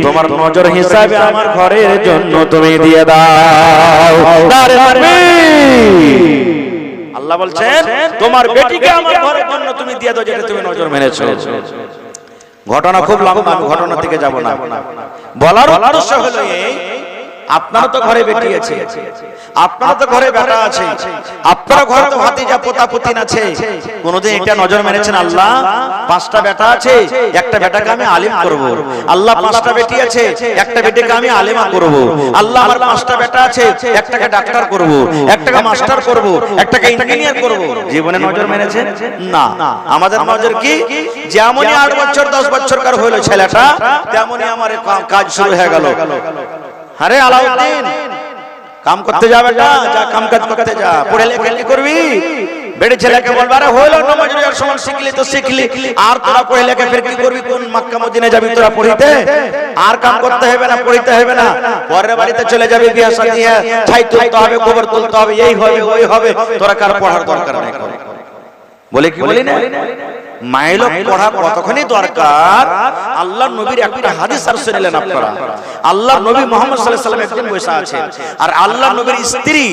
তোমার নজর হিসাবে আমার ঘরের জন্য তুমি দিয়ে দাও। আল্লাহ বলছেন তোমার বেটিকে আমার ঘরের জন্য তুমি দিয়ে দাও যেটা তুমি নজর মেনেছো। ঘটনা খুব লম্বা, ঘটনা থেকে যাব না। বলার উদ্দেশ্য হলো এই আপনারা তো ঘরে বেটি আছে, আপনারা তো ঘরে বেটা আছে, আপনারা ঘরে তো ভাতিজা পোতা পুতিন আছে, কোনদিন এটা নজর মেনেছেন আল্লাহ 5টা বেটা আছে একটা বেটাকে আমি আলিম করব, আল্লাহ 5টা বেটি আছে একটা বেটিকে আমি আলেমা করব, আল্লাহ আমার 5টা বেটা আছে একটাকে ডাক্তার করব, একটাকে মাস্টার করব, একটাকে ইঞ্জিনিয়ার করব, জীবনে নজর মেনেছেন না। আমাদের নজর কি যেমনই 8 বছর 10 বছরকার হলো ছেলেটা তেমনই আমার কাজ শুরু হয়ে গেল। আরে আলাউদ্দিন কাম করতে যাবে না, যা কাম কাজ করতে যা, পড়ে লেখা কি করবি? বেড়ে ছেলেকে বলবে আরে হইলো নামাজ রোজার সময় শিখলি তো শিখলি, আর তোরা পড়ে লেখা ফের কি করবি? কোন মক্কা মদিনা যাবি তোরা পড়িতে? আর কাম করতে হবে না, পড়িতে হবে না, পরের বাড়িতে চলে যাবি, বিয়ে শাদী ছাই তুলতে হবে, গোবর তুলতে হবে, এই হবে ওই হবে, তোরা কার পড়ার দরকার নেই। বলে কি বলি না, মাইলো পড়া কতখানি দরকার। আল্লাহর নবীর একটা হাদিস আর শুনলেন আপনারা। আল্লাহর নবী মুহাম্মদ সাল্লাল্লাহু আলাইহি ওয়াসাল্লাম একদিন বসে আছেন, আর আল্লাহর নবীর স্ত্রী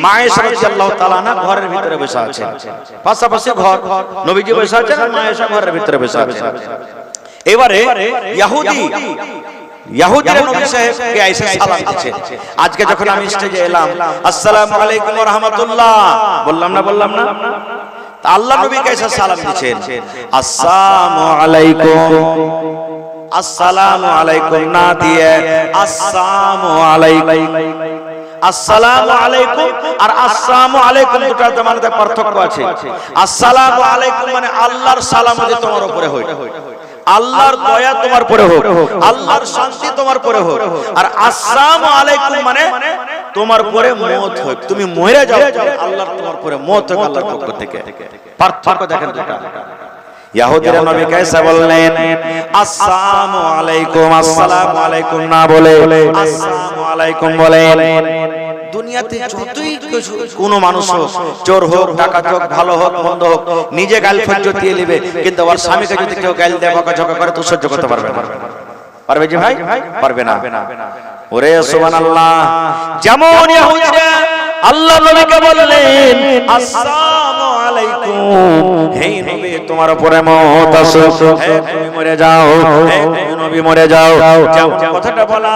মা আয়েশা রাদিয়াল্লাহু তাআলা আনহা ঘরের ভিতরে বসে আছেন। পাশাপাশি ঘর, নবীজি বসে আছেন আর মা আয়েশা ঘরের ভিতরে বসে আছেন। এবারে ইহুদিরা নবী সাহেবকে আয়েশা সালাম দিচ্ছে। আজকে যখন আমি স্টেজে এলাম, আসসালামু আলাইকুম ওয়া রাহমাতুল্লাহ বললাম না, আল্লাহ নবী কাছে সালাম দিচ্ছেন, আসসালামু আলাইকুম না দিয়ে আসসালামু আলাইকুম আর আসসালামু আলাইকুম দুটার মধ্যে পার্থক্য আছে। আসসালামু আলাইকুম মানে আল্লাহর সালাম যে তোমার উপরে হয়, আল্লাহর দয়া তোমার উপরে হোক, আল্লাহর শান্তি তোমার উপরে হোক। আর আসসালামু আলাইকুম মানে তোমার উপরে মওত হোক, তুমি মরে যাও, আল্লাহর তোমার উপরে মওত হোক আল্লাহর পক্ষ থেকে। পার্থক্য দেখেন দুটো। ইহুদিরা নবী কাছে বললেন আসসালামু আলাইকুম না বলে আসসালামু আলাইকুম বলেন। দুনিয়াতে যতই কোন মানুষ হোক, চোর হোক, ডাকাত হোক, ভালো হোক, মন্দ হোক, নিজে গাল ফজ্জতিয়ে নেবে, কিন্তু ওর স্বামীকে যদি কেউ গাল দেয়, বকাঝকা করে, তো সহ্য করতে পারবে না। পারবে জি ভাই? পারবে না। ওরে সুবহানাল্লাহ। যেমন ইহুদিরা আল্লাহ নবীকে বললেন আসসালামু আলাইকুম, হে নবী তোমার উপরে মওত আসুক, হে তুমি মরে যাও, হে তুমি নবী মরে যাও। যেমন কথাটা বলা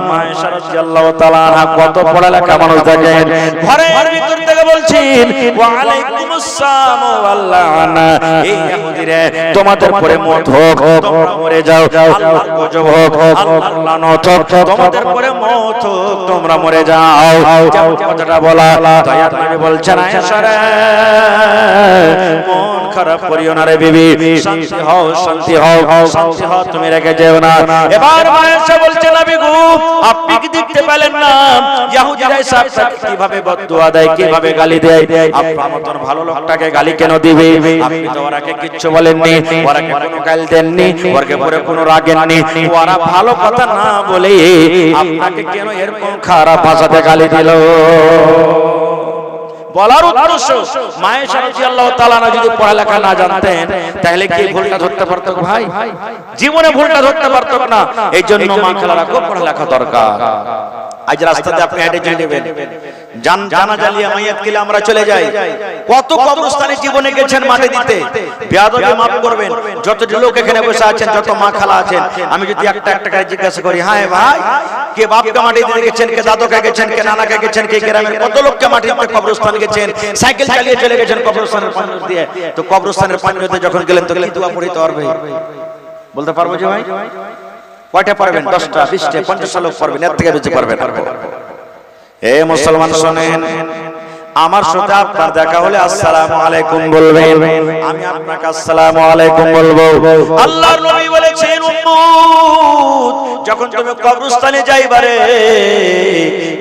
মা আয়েশা রাদিয়াল্লাহু তাআলা আনহা কত পড়ালেখা মানুষ দেখেন, ঘরের ভিতর থেকে বলছেন ওয়া আলাইকুমুস সালাম ওয়াল লানা, এই ইহুদিরা তোমাদের উপরে মওত হোক, তোমরা মরে যাও, আল্লাহর গজব হোক, আল্লাহর লানত হোক, তোমাদের উপরে মওত হোক, তোমরা মরে যাও। যেমন কথাটা বলা, দয়ার নবী বলছেন আয়েশা রে মন খারাপ করিও না রে বিবি, শান্তি হও, শান্তি হও, শান্তি হও, তুমি রেখে যেও না। এবার আয়েশা বলছেন নবী গো আপনি কি দেখতে পেলেন না ইহুদিরা সাহেবকে কিভাবে বদদুয়া দেয়, কিভাবে গালি দেয়? আপনার মতন ভালো লোকটাকে গালি কেন দিবে? আপনি তো ওরাকে কিচ্ছু বলেননি, ওরাকে কোনো গাল দেননি, ওরাকে পরে কোনো রাগেননি, ওরা ভালো কথা না বলে আপনাকে কেন এরকম খারাপ ভাষাতে গালি দিল? বলার উদ্দেশ্য মা আয়েশা রাদিয়াল্লাহু তাআলা আনহা যদি পড়ালেখা না জানতেন তাহলে কি ভুলটা ধরতে পারতো ভাই? জীবনে ভুলটা ধরতে পারতো না। এই জন্য মা খালারা খুব পড়ালেখা দরকার। আজ রাস্তাতে আপনি হেঁটে যাবেন, জানা জ্বালিয়ে মাইয়াত কিলে আমরা চলে যাই। কত কবরস্থানে জীবনে গেছেন মাটি দিতে, বেয়াদবি মাফ করবেন। যত লোক এখানে বসে আছেন, যত মা খালা আছেন, আমি যদি একটা করে জিজ্ঞাসা করি, হ্যাঁ ভাই কে বাপকে মাটি দিতে গেছেন, কে দাদুকে গেছেন, কে নানাকে গেছেন, কে গ্রামের কত লোককে মাটি দিতে কবরস্থান গেছেন, সাইকেল চালিয়ে চলে গেছেন কবরস্থানের পাঞ্জর দিয়ে। তো কবরস্থানের পাঞ্জরতে যখন গেলেন তো কি দোয়া পড়িতে পারবে? বলতে পারবো যে ভাই কয়টা পারবেন? 10টা, 20টা, 50টা লোক পারবেন, এর থেকে বেশি পারবেন না। এ মুসলমান শুনেন, আমার সাথে আপনার দেখা হলে আসসালামু আলাইকুম বলবেন, আমি আপনাকে আসসালামু আলাইকুম বলবো। আল্লাহর নবী বলেছেন উম্মত যখন তুমি কবরস্থানে যাইবারে,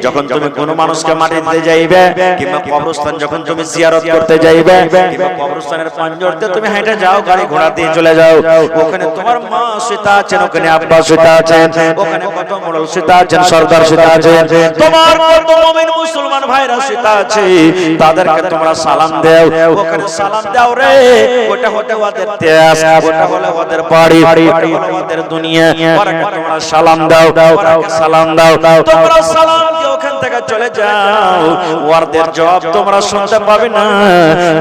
যখন তুমি কোন মানুষকে মাটি দিতে যাইবে, কিংবা কবরস্থান যখন তুমি জিয়ারত করতে যাইবে, কিংবা কবরস্থানের পাঞ্জরতে তুমি হেঁটে যাও, গাড়ি ঘোড়া দিয়ে চলে যাও, ওখানে তোমার মা সীতা আছেন, ওখানে আব্বা সীতা আছেন, ওখানে কত মোড়ল সীতা আছেন, সর্দার সীতা আছেন, তোমার কত মুমিন মুসলমান ভাইরা সীতা আছে, তাদেরকে তোমরা সালাম দাও। ওখানে সালাম দাও রে, ওটা হতে ওদের দেশ, ওটা হলো ওদের বাড়ি, ওটা হলো ওদের দুনিয়া, ওরাকে তোমরা সালাম দাও, ওরাকে সালাম দাও। তোমরা সালাম দিয়ে ওখান থেকে চলে যাও, ওদের জবাব তোমরা শুনতে পাবে না,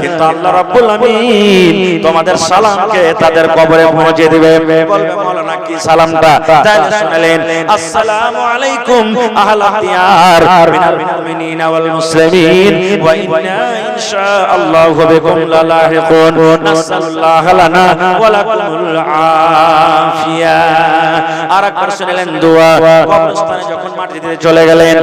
কিন্তু আল্লাহ রাব্বুল আমিন তোমাদের সালামকে তাদের কবরে পৌঁছে দিবে। বলবে মাওলানা কি সালামটা? তাহলে শুনলেন আসসালামু আলাইকুম আহলা দিয়ার মিনাল মুমিনিনা ওয়াল মুসলিমিন ওয়া ইন্না ইনশাআল্লাহু বিকুম লালাহিকুন নাসাল্লাহু লানা ওয়া লাকুমুল আফিয়া। আরেকবার শুনলেন দোয়া। কবরস্থানে যখন মাটি দিতে চলে গেলেন,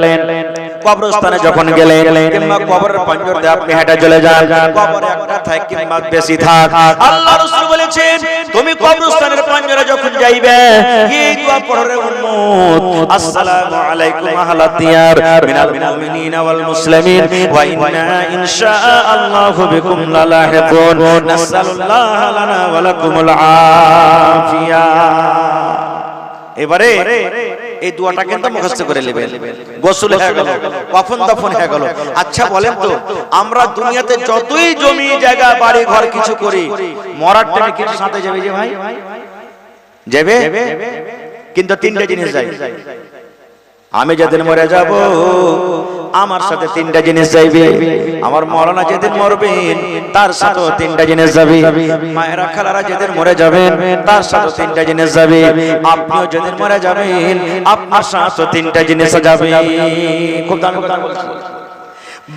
কবরস্থানে যখন গেলেন, কিংবা কবরের পাঞ্জরতে আপনি হেঁটে চলে যান, কবরে একটা থাক কিংবা বেশি থাক, আল্লাহ রাসূল বলেছেন তুমি কবরস্থানের পাঞ্জরে যখন যাইবে এই দোয়া পড়রে উম্মত আসসালামু আলাইকুম আহলাদ দিয়ার মিনাল মুমিনিনা ওয়াল মুসলিমিন ওয়া ইন্না ইনশাআল্লাহু বিকুম লালাহিকুন নাসাল্লাল্লাহ লানা ওয়া লাকুমুল আফিয়া। এবারে এই দোয়াটা কিন্তু মুখস্থ করে নেবেন। গোসল হয়ে গেল, কফন দফন হয়ে গেল। আচ্ছা বলেন তো, আমরা দুনিয়াতে যতই জমি জায়গা বাড়ি ঘর কিছু করি, মরার টাইমে কিছু সাথে যাবে যে ভাই যাবে, কিন্তু তিনটা জিনিস যাই। আমি যেদিন মরে যাব আমার সাথে তিনটা জিনিস যাইবে, আমার মরনা যেদিন মরবেন তার সাথেও তিনটা জিনিস যাবে, মায়েরা খালারা যেদিন মরে যাবেন তার সাথেও তিনটা জিনিস যাবে, আপনিও যেদিন মরে যাবেন আপনার সাথেও তিনটা জিনিস যাবে। খুব দামি কথা বলছেন।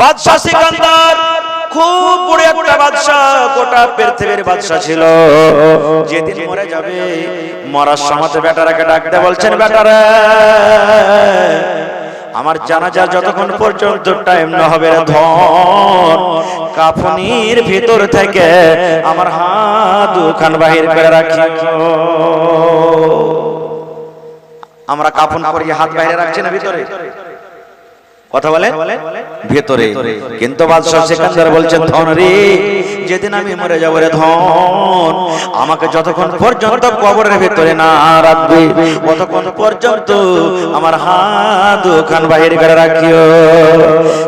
বাদশা সিকান্দার খুব বড় একটা বাদশা, গোটা পৃথিবীর বাদশা ছিল। যেদিন মরে যাবে মরার সময় বেটারাকে ডাকতে বলছেন, বেটারা আমার জানাজার যতক্ষণ পর্যন্ত টাইম না হবে ধন কাফনের ভিতর থেকে আমার হাত দুখান বাহির করে রাখিও। আমরা কাফন করিয়ে হাত বাইরে রাখছি না ভিতরে, কথা বলে ভেতরে। কিন্তু বাদশা সিকান্দার বলছেন, ধন রে যেদিন আমি মরে যাবো রে ধন, আমাকে যতক্ষণ পর্যন্ত কবরের ভিতরে না রাখবে ততক্ষণ পর্যন্ত আমার হাত দুখান বাহির করে রাখিও।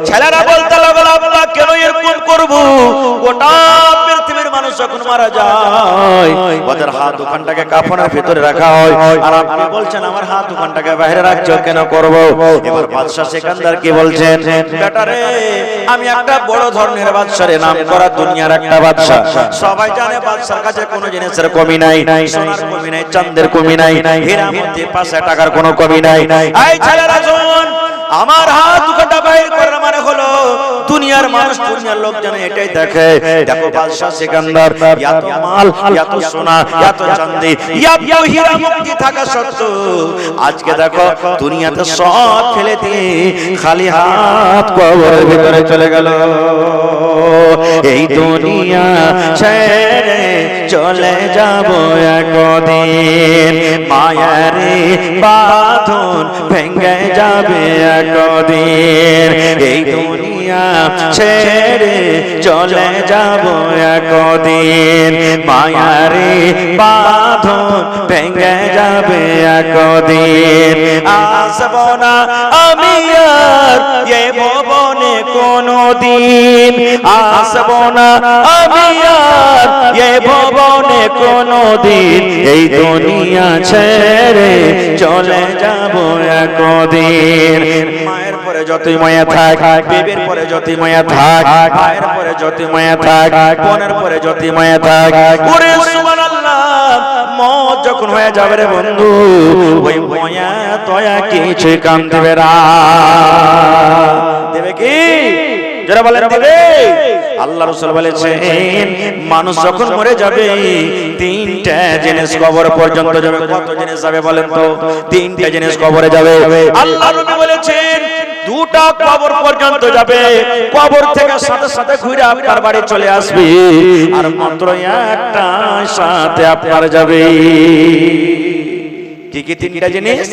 ছেলেরা বলতে লাগলো, আব্বা কেন এরকম করবো? গোটা পৃথিবীর মানুষ যখন মারা যায় ওদের হাত দুখানটাকে কাফনের ভিতরে রাখা হয়, আর আপনি বলছেন আমার হাত দুখানটাকে বাইরে রাখছো, কেন করবো? এবার বাদশা সিকান্দার কি বলছেন, বেটারে আমি একটা বড় ধরনের বাদশারে নাম করা দুনিয়ার একটা বাদশা। সবাই জানে বাদশার কাছে কোনো জিনিসের কমি নাই, সোনার কমি নাই, চাঁদের কমি নাই, হীরা মোতি পাঁচশো টাকার কোনো কমি নাই। এই ছেলেরা শোন, আমার হাত দুখানটা বাইরে করার মানে হলো দুনিয়ার মানুষ দুনিয়ার লোক যেন এটাই দেখে, দেখো বাদশা সিকান্দার এত মাল, এত সোনা, এত চাঁদি, এত হীরা মুক্তি থাকা সত্ত্বেও আজকে দেখো দুনিয়াতে সব ফেলে দিয়ে খালি হাত কবরের ভিতরে চলে গেল। এই দুনিয়া ছেড়ে চলে যাব একদিন, মায়ার বাঁধন ভেঙে যাবে একদিন। এই দুনিয়া ছেড়ে চলে যাব একদিন, মায়ার বাঁধন ভেঙে যাবে একদিন। আসব না আমি আর এ ভবনে কোনদিন, আসব না আমি আর এ ভবনে কোনদিন, এই দুনিয়া ছেড়ে চলে যাব একদিন। মায়ের পরে যতই মায়া থাক, বিবির পরে যতই মায়া থাক, ভাইয়ের পরে যতই মায়া থাক, বোনের পরে যতই মায়া থাক, ওরে সুবহানাল্লাহ, মত যখন হয়ে যাবে রে বন্ধু, ওই মায়া তয়া কিছু কাম দেবে না। দেবে কি? যারা বলেন দেবে। আল্লাহ রাসূল বলেছেন, মানুষ যখন মরে যাবে তিনটা জিনিস কবর পর্যন্ত যাবে। কত জিনিস যাবে বলেন তো? তিনটা জিনিস কবরে যাবে। আল্লাহ নবী বলেছেন দুটা কবর পর্যন্ত যাবে, কবর থেকে সাথে সাথে ঘুরে আপনার বাড়ি চলে আসবে, আর মাত্র একটা সাথে আপনার যাবে। কি কি তিনটা জিনিস?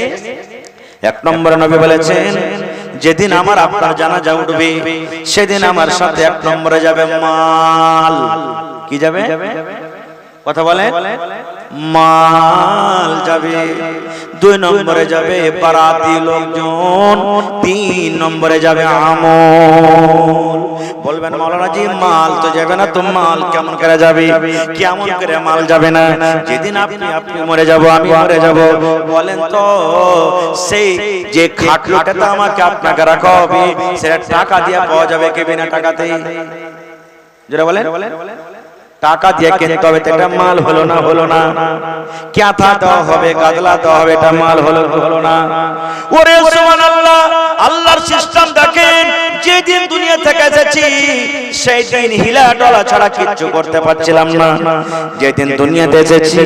এক নম্বরে নবী বলেছেন, যেদিন আমার আপনার জানাজা উঠবে সেদিন আমার সাথে এক নম্বরে যাবে মাল। কি যাবে? কথা বলেন। মাল যাবে। দুই নম্বরে যাবে বারাতি লোকজন। তিন নম্বরে যাবে আমল। বলবেন মাওলানা জি মাল তো যাবে না, তো মাল কেমন করে যাবে? কেমন করে মাল যাবে না? যেদিন আপনি মরে যাব, আমি মরে যাব, বলেন তো সেই যে খাটলোটা তো আমাকে আপনাকে রাখা হবে, সেটা টাকা দিয়ে পাওয়া যাবে কি বিনা টাকাতেই? যেটা বলেন টাকা দিয়ে কিনতে হবে, এটা মাল হলো না? হলো না। ক্যাথা দেওয়া হবে, গাদলা দেওয়া হবে, এটা মাল হলো না? ওরে সুবহানাল্লাহ, আল্লাহর সিস্টেম দেখেন। যেদিন দুনিয়া থেকে এসেছি সেই দিন হিলা ডলা ছাড়া কিচ্ছু করতে পারছিলাম না। যেদিন দুনিয়াতে এসেছি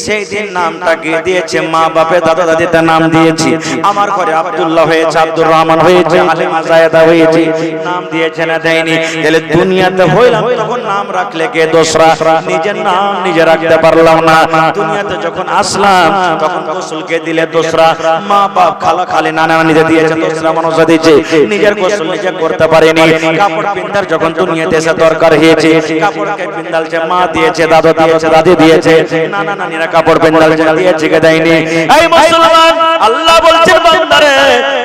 সেই দিন নামটাকে দিয়েছে মা বাপে দাদা দাদিতে নাম দিয়েছি। আমার ঘরে আব্দুল্লাহ হয়েছে, আব্দুর রহমান হয়েছে, হালিমা জায়েদা হয়েছে, নাম দিয়েছে না দেয়নি? তাহলে দুনিয়াতে হইলাম তখন নাম রাখলে কে দোসরা? নিজের নাম নিজে রাখতে পারলাম না। দুনিয়াতে যখন আসলাম তখন গোসলকে দিলে দোসরা, মা বাপ খালা খালি নানা নানিতে দিয়েছে দোসরা মানুষ দিয়েছে, নিজের গোসল নিজে করতে পারেনি। কাপড় পিন্দার যখন দুনিয়াতে এসে দরকার হয়েছে, কাপড়কে পিন্দালছে মা দিয়েছে, দাদু দিয়েছে, দাদি দিয়েছে, নানা নানিরা কাপড় পিন্দালছে, দিয়েছে কে দেয়নি? এই মুসলমান, আল্লাহ বলছেন বান্দারে,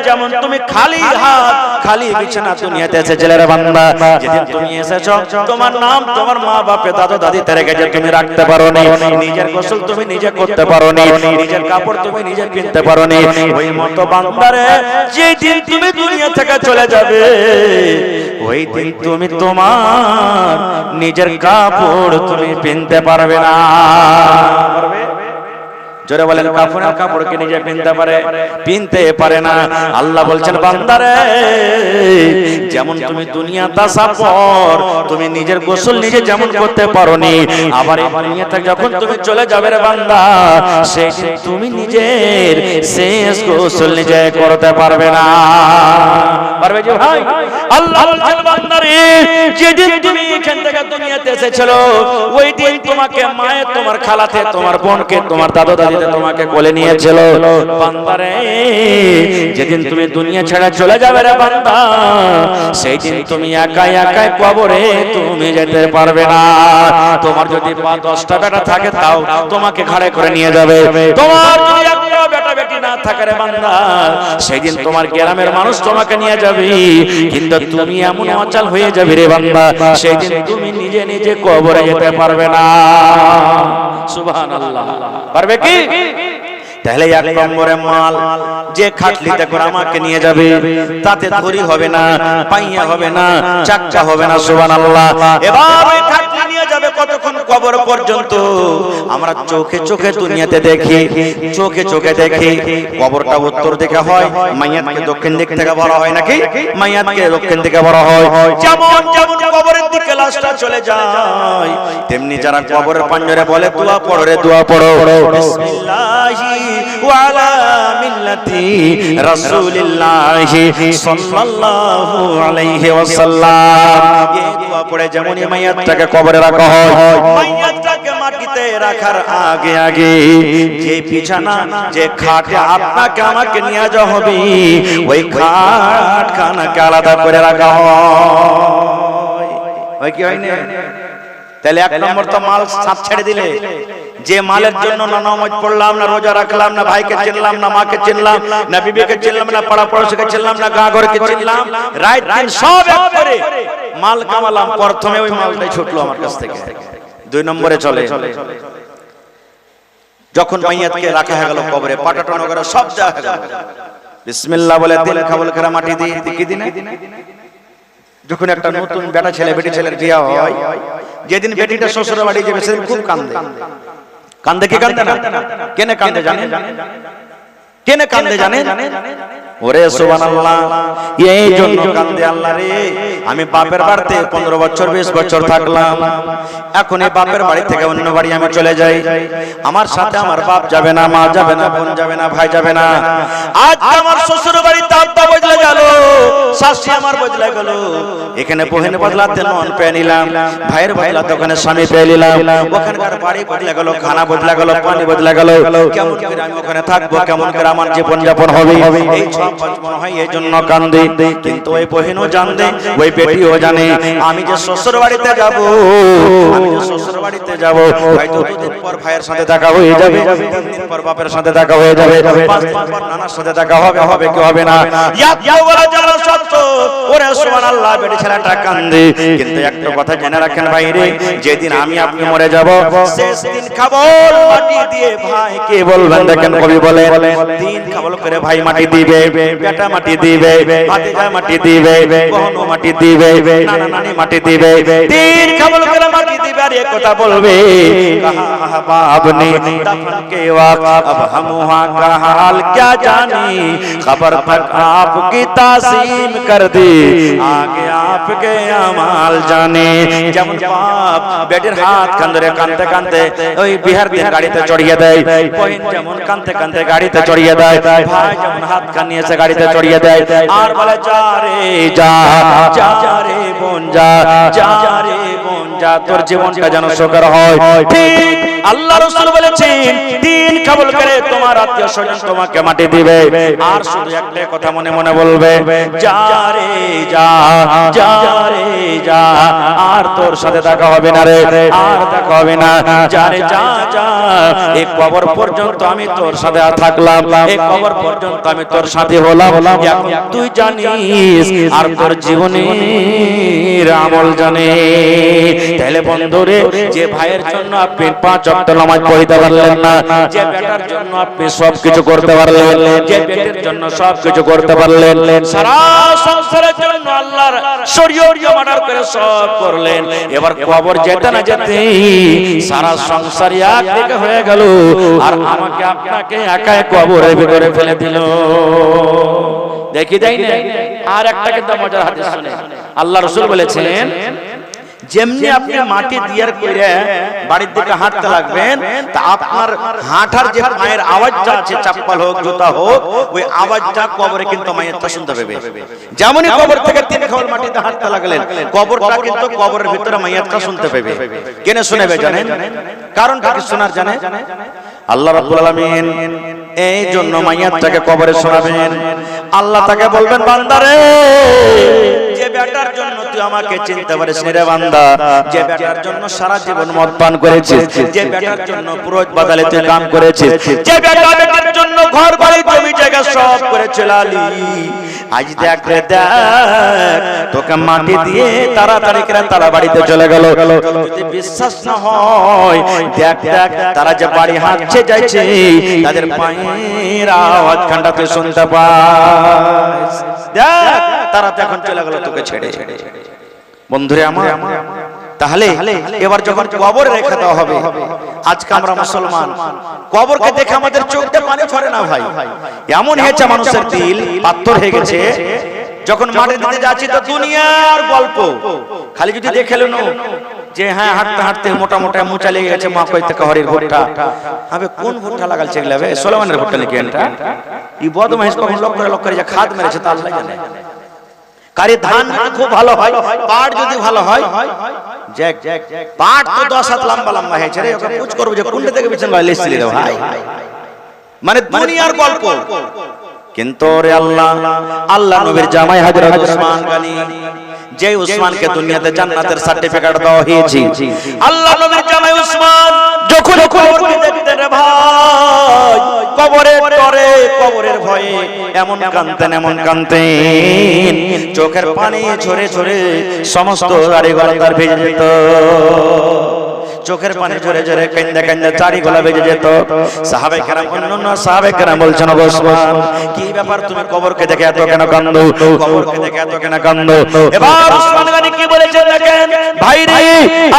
যেমন তুমি খালি হাত খালি বিছানা দুনিয়াতে এসেছিলে রে বান্দা, যেদিন তুমি এসেছো তোমার নাম তোমার মা বাপে দাদু দাদিতে রেখেছে, তুমি রাখতে পারোনি। নিজের গোসল তুমি নিজে করতে পারোনি, নিজের কাপড় তুমি নিজে কিনতে পারোনি। ওই মতো বান্দারে, যেদিন তুমি দুনিয়া থেকে চলে যাবে ওই দিন তুমি তোমার নিজের কাপড় তুমি কিনতে পারবে না। জোরে বলেন, কাফনের কাপড়কে নিজে পিনতে পারে না। আল্লাহ বলছেন বান্দারে, যেমন তুমি দুনিয়াতে আসার পর তুমি নিজের গোসল নিজে যেমন করতে পারোনি, আবার এই দুনিয়া থেকে যখন তুমি চলে যাবে রে বান্দা, সেই তুমি নিজের শেষ গোসল নিজে করতে পারবে না। পারবে যে ভাই? আল্লাহ বলছেন বান্দারে, যেদিন তুমি এখান থেকে দুনিয়াতে এসেছিলো ওই দিন তোমাকে মায়ের, তোমার খালাতে, তোমার বোনকে, তোমার দাদু দাদি তোমাকে কোলে নিয়েছিল। বান্দারে, যেদিন তুমি দুনিয়া ছেড়ে চলে যাবে রে বান্দা, সেই দিন তুমি একাই একাই কবরে তুমি যেতে পারবে না। তোমার যদি 10টা বেটা থাকে তাও তোমাকে ঘাড়ে করে নিয়ে যাবে। তোমার যদি একটা বেটা বেটি না থাকে রে বান্দা, সেই দিন তোমার গ্রামের মানুষ তোমাকে নিয়ে যাবে, কিন্তু তুমি এমন অচল হয়ে যাবে রে বান্দা, সেই দিন তুমি নিজে নিজে কবরে যেতে পারবে না। সুবহানাল্লাহ। পারবে কি? তাহলে 1 নম্বরে মাল যে খাটলিতে করে আমাকে নিয়ে যাবে, তাতে ধরি হবে না, পাইয়া হবে না, চাক্কা হবে না। সুবহানাল্লাহ। এবার ওই খাটলি নিয়ে যাবে কতক্ষণ? কবর পর্যন্ত। আমরা চোখে চোখে দুনিয়াতে দেখি, চোখে চোখে দেখি কবরটা উত্তর দিকে হয়, মাইয়াতকে দক্ষিণ দিক থেকে বলা হয় নাকি? মাইয়াতকে দক্ষিণ দিকে বলা হয়। যেমন যেমন কবরের দিকে লাশটা চলে যায়, তেমনি যারা কবরের পাঞ্জরে বলে দোয়া পড়ো রে, দোয়া পড়ো, বিসমিল্লাহি ওয়া আলা মিল্লাতি রাসূলিল্লাহি সাল্লাল্লাহু আলাইহি ওয়াসাল্লাম। এই দোয়া পড়ে যেমন মাইয়াতটাকে কবরে রাখা হয়, মাইয়াতটাকে মাটিতে রাখার আগে আগে যে বিছানা, যে খাটে আপনাকে আমাকে নিয়ে যাওয়া হবে, ওই খাটখানাকে আলাদা করে রাখা হয়। কি হয় না? তাহলে 1 নম্বর তো মাল সাথ ছেড়ে দিলে, যে মালের জন্য না নামাজ পড়লাম, না রোজা রাখলাম, না ভাইকে চিনলাম, না মাকে চিনলাম, না বিবিকে চিনলাম, না পাড়া পড়োশিকে চিনলাম, না গা ঘরকে চিনলাম, রাত দিন সব এক করে মাল কামালাম, প্রথমে ওই মালটাই ছুটলো আমার কাছ থেকে। 2 নম্বরে চলে, যখন মাইয়াতকে রাখা হয়ে গেল কবরে, পাটাটা নগরে সব দেওয়া হয়ে গেল, বিসমিল্লাহ বলে দিল খাবল করে মাটি দিয়ে কি দিনে, যখন একটা নতুন বেটা ছেলে বেটি ছেলের বিয়ে হয়, যেদিন বেটিটা শ্বশুর বাড়ি যাবে সেদিন খুব কান্দে। কান্দে কি কান্দে না? কেনে কান্দে জানেন? কেনে কান্দে জানেন? ওরে সুবহানাল্লাহ, এই জন্য কান্দে, আল্লাহ রে আমি বাপের বাড়িতে 15 বছর 20 বছর থাকলাম, এখন এই বাপের বাড়ি থেকে অন্য বাড়ি আমি চলে যাই, আমার সাথে আমার বাপ যাবে না, মা যাবে না, বোন যাবে না, ভাই যাবে না। আজ আমার শ্বশুর বাড়িতে আব্বা বদলে গেল, শাশুড়ি আমার বদলে গেল, এখানে বহেন বদলাতে নন পেয়ে নিলাম, ভাইয়ের বদলাতে ওখানে স্বামী পেয়ে নিলাম, ওখানকার বাড়ি বদলে গেল, খানা বদলে গেল, পানি বদলে গেল, কেমন করে আমি ওখানে থাকবো, কেমন করে আমার জীবন যাপন হবে, এই মনে হয় এই জন্য কান্দে। কিন্তু ওই বহিনও জানে, ওই বেটিও জানে, আমি যে শ্বশুর বাড়িতে যাব, আমি যে শ্বশুর বাড়িতে যাব, হয়তো 2 দিন পর ভাইয়ের সাথে দেখা হয়ে যাবে, 3 দিন পর বাপের সাথে দেখা হয়ে যাবে, 5 দিন পর নানার সাথে দেখা হবে, হবে কি হবে না? বলে যারা সত্য, ওরে সুবহানাল্লাহ, বেটি ছেলেটা কান্দে। কিন্তু একটা কথা জেনে রাখেন ভাইরে, যেদিন আমি আপনি মরে যাব, শেষ দিন খাবল মাটি দিয়ে ভাইকে বলবেন, দেখেন কবি বলে, দিন খাবল করে ভাই মাটি দিবে, বেটা মাটি দিবে, ভাতিজা মাটি দিবে, বোন মাটি দিবে, নানা নানি মাটি দিবে, দিন খাবল করে মাটি দিবে, আর এক কথা বলবে, কহা আহবাব নে দফন के वक्त अब हम वहाँ का हाल क्या जाने, खबर तक आपकी तासीम कर दर्दी आगे आपके अमाल जाने যেমন বাপ বেটির হাত কান্দরে কানতে কানতে ওই বিহার দিয়ে গাড়িতে চড়িয়ে দেয় বহিন যেমন কানতে কানতে গাড়িতে চড়িয়ে দেয় ভাই যেমন হাত কান নিয়েছে গাড়িতে চড়িয়ে দেয় আর বলে যা রে যা যা রে বোন যা যা রে বোন যা তোর জীবনটা যেন সুখের হয় ঠিক আল্লাহ রাসূল বলেছেন দিন কবুল করে তোমার আত্মীয় স্বজন তোমাকে মাটি দিবে আর শুধু একটা কথা মনে মনে বলবে যা রে যা যা রে যা আর তোর সাথে দেখা হবে না রে আর দেখা হবে না যা রে যা যা এই কবর পর্যন্ত আমি তোর সাথে থাকলাম এই কবর পর্যন্ত আমি তোর সাথে হলাম এখন তুই জানিস আর তোর জীবনের আমল জানে তাহলে বন্ধুরে যে ভাইয়ের জন্য আপনি 5 ওয়াক্ত নামাজ পড়তে পারলেন না যে বেটার জন্য আপনি সবকিছু করতে পারলেন যে বেটির জন্য সবকিছু করতে পারলেন সারা সংসারের জন্য আল্লাহর শরীয়ত অর্ডার করে সব করলেন এবার কবর যেতে না যেতে সারা সংসার একদিকে হয়ে গেল আর আমাকে আপনাকে একা কবরের ভিতরে ফেলে দিল দেখি যাই না আর একটা কিন্তু মজার হাদিস শুনে আল্লাহ রাসূল বলেছেন যেমনি আপনি মাটি দিয়ার কইরা বাড়ির দিকে হাঁটতে লাগবেন তা আপনার হাঁটার যে পায়ের আওয়াজটা আছে চপ্পল হোক জুতা হোক ওই আওয়াজটা কবরে কিন্তু মাইয়াতটা শুনতে পাবে যেমনই কবর থেকে 3 খাওয়ার মাটিতে হাঁটতে লাগলেন কবরটা কিন্তু কবরের ভিতরে মাইয়াতটা শুনতে পাবে কেন শুনেবে জানেন কারণটা কি শোনার জানেন আল্লাহ রাব্বুল আলামিন এই জন্য মাইয়াতটাকে কবরে শোনাবেন আল্লাহ তাকে বলবেন বান্দারে যে বেটার জন্য তুই আমাকে চিনতে পারিস রে বান্দা যে বেটার জন্য সারা জীবন মদ পান করেছিস যে বেটার জন্য পুরোহিত বাদালে তুই কাম করেছিস যে বেটার জন্য ঘর বাড়ি জমি জায়গা সব করে চলালি আজ দেখ রে দেখ তোকে মাটি দিয়ে তাড়াতাড়ি করে তারা বাড়িতে চলে গেল যদি বিশ্বাস না হয় দেখ দেখ তারা যে বাড়ি হাঁটছে যাচ্ছে তাদের পায়ের আওয়াজ কানটা তুই শুনতে পাস দেখ তারা এখন চলে গেল তোকে ছেড়ে বন্ধুরে আমার তাহলে এবার যখন কবরে রেখে দেওয়া হবে আজকে আমরা মুসলমান কবরকে দেখে আমাদের চোখে পানি ছড়ে না ভাই এমন হয়েছে মানুষের দিল পাথর হয়ে গেছে যখন মাটি দিতে যাচ্ছি তো দুনিয়ার গল্প খালি যদি দেখে লেনো যে হ্যাঁ হাঁটতে হাঁটতে মোটা মোটা মুচা লেগে গেছে মা কই থেকে হরির ভুট্টা হবে কোন ভুট্টা লাগালছে এগুলা সোলেমানের ভুট্টা নাকি এটা এই বদমাইশ কখন লক্ষ করে যে খাদ মেরেছে তা আল্লাহ জানে কারি ধান খুব ভালো হয় পাট যদি ভালো হয় জ্যাক পাট তো 10 হাত লম্বা লম্বা হয়েছে রে ওকে পুছ করব যে কোনটা থেকে বিছান লাইছিলি রে ভাই মানে দুনিয়ার গল্প কিন্তু রে আল্লাহ নবীর জামাই হযরত উসমান গনি যে উসমানকে দুনিয়াতে জান্নাতের সার্টিফিকেট দেওয়া হয়েছে আল্লাহ নবীর জামাই উসমান যখন কবরকে দেখতেন রে ভাই কবরের ডরে কবরের ভয়ে এমন কাঁদতেন চোখের পানি ঝরে ঝরে সমস্ত গাড়িঘোড়া তার ভেজে যেত চোখের পানি ঝরে ঝরে কাঁদতে কাঁদতে চারি গলা বেজে যেত সাহাবে কেরাম অন্যান্য সাহাবে কেরাম বলছেন ওগো উসমান কি ব্যাপার তুমি কবরকে দেখে এত কেন কাঁদো কবরকে দেখে এত কেন কাঁদো এবার উসমান গনি কি বলেছেন দেখেন ভাই রে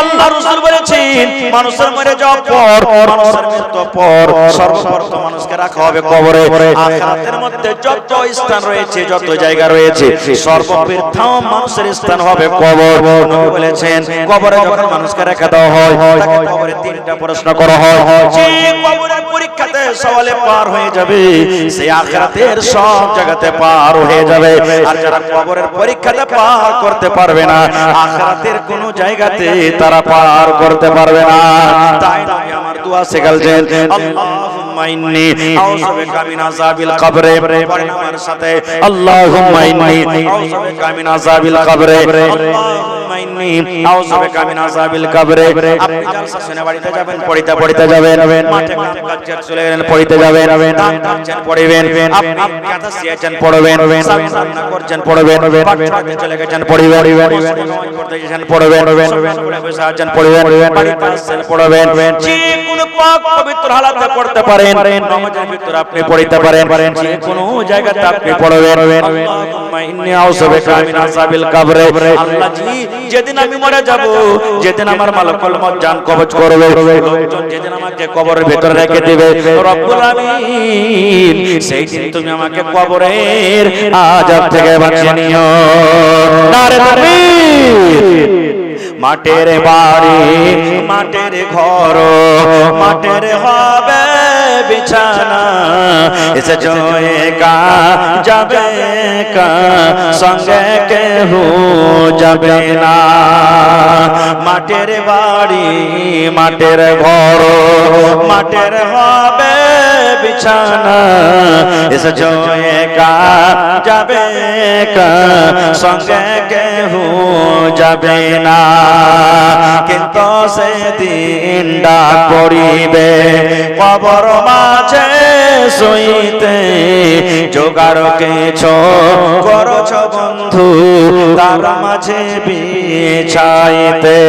আল্লাহ রাসূল বলেছেন মানুষের মরে যাওয়ার পর মানুষের মৃত্যুর পর সর্বপ্রথম মানুষকে রাখা হবে কবরে আখিরাতের মধ্যে যত স্থান রয়েছে যত জায়গা রয়েছে সর্বপ্রথম মানুষের স্থান হবে কবর নবী বলেছেন কবরে যখন মানুষকে রেখে দেওয়া হয় তাকে কবরে 3টা প্রশ্ন করা হয় যে কবরের পরীক্ষাতে সওয়ালে পার হয়ে যাবে সে আখিরাতের সব জায়গাতে পার হয়ে যাবে আর যারা কবরের পরীক্ষাতে পার করতে পারবে না আখিরাতের কোনো জায়গাতে তারা পার করতে পারবে না তাই নবী আমার দোয়া শেখালেন আল্লাহুম্মা ইন্নী আউযু বিকা মিন আযাবিল কবরে পড়েন আমার সাথে আল্লাহুম্মা ইন্নী আউযু বিকা মিন আযাবিল কবরে আল্লাহুম্মা ইন্নী আউযু বিকা মিন আযাবিল কবরে আপনি জালসা শুনে বাড়িতে যাবেন পড়িতে যাবেন মাঠে কাজে চলে গেলেন পড়িতে যাবেন তাচ্ছেন পড়বেন আপনি কথা শিখেছেন পড়বেন সামনা করছেন পড়বেন পাঠে চলে গেছেন পড়বেন করতে গেছেন পড়বেন বসে আছেন পড়বেন বাড়িতে আসছেন পড়বেন যে কোন পাক পবিত্র হালাতে পড়তে পারেন, নামাজের ভিতরে আপনি পড়তে পারেন, যে কোন জায়গাতে আপনি পড়বেন আল্লাহুম্মা ইন্নী আউযু বিকা মিন আযাবিল কবর। আল্লাহ জি যেদিন আমি মরে যাব, যেদিন আমার মালাকুল মউত জান কবজ করবে, লোকজন যেদিন আমাকে কবরের ভিতরে রেখে দিবে, রব্বুল আমিন সেই দিন তুমি আমাকে কবরের আযাব থেকে বাঁচিয়ে নিও। নারে তাকবীর। মাটির বাড়ি মাটির ঘর মাটির হবে বিছানা, এসে জয়েকা যাবে কা সঙ্গে কেহ যাবে না। মাটির বাড়ি মাটির ঘর মাটির হবে বিছানা, এসে জয়েকা যাবে কা সঙ্গে কেহ যাবে না। কিন্তু সেদিন ডাক পড়িবে কবর মাঝে শুইতে, জোগাড় কিছু করছ বন্ধু তার মাঝে বিছাইতে।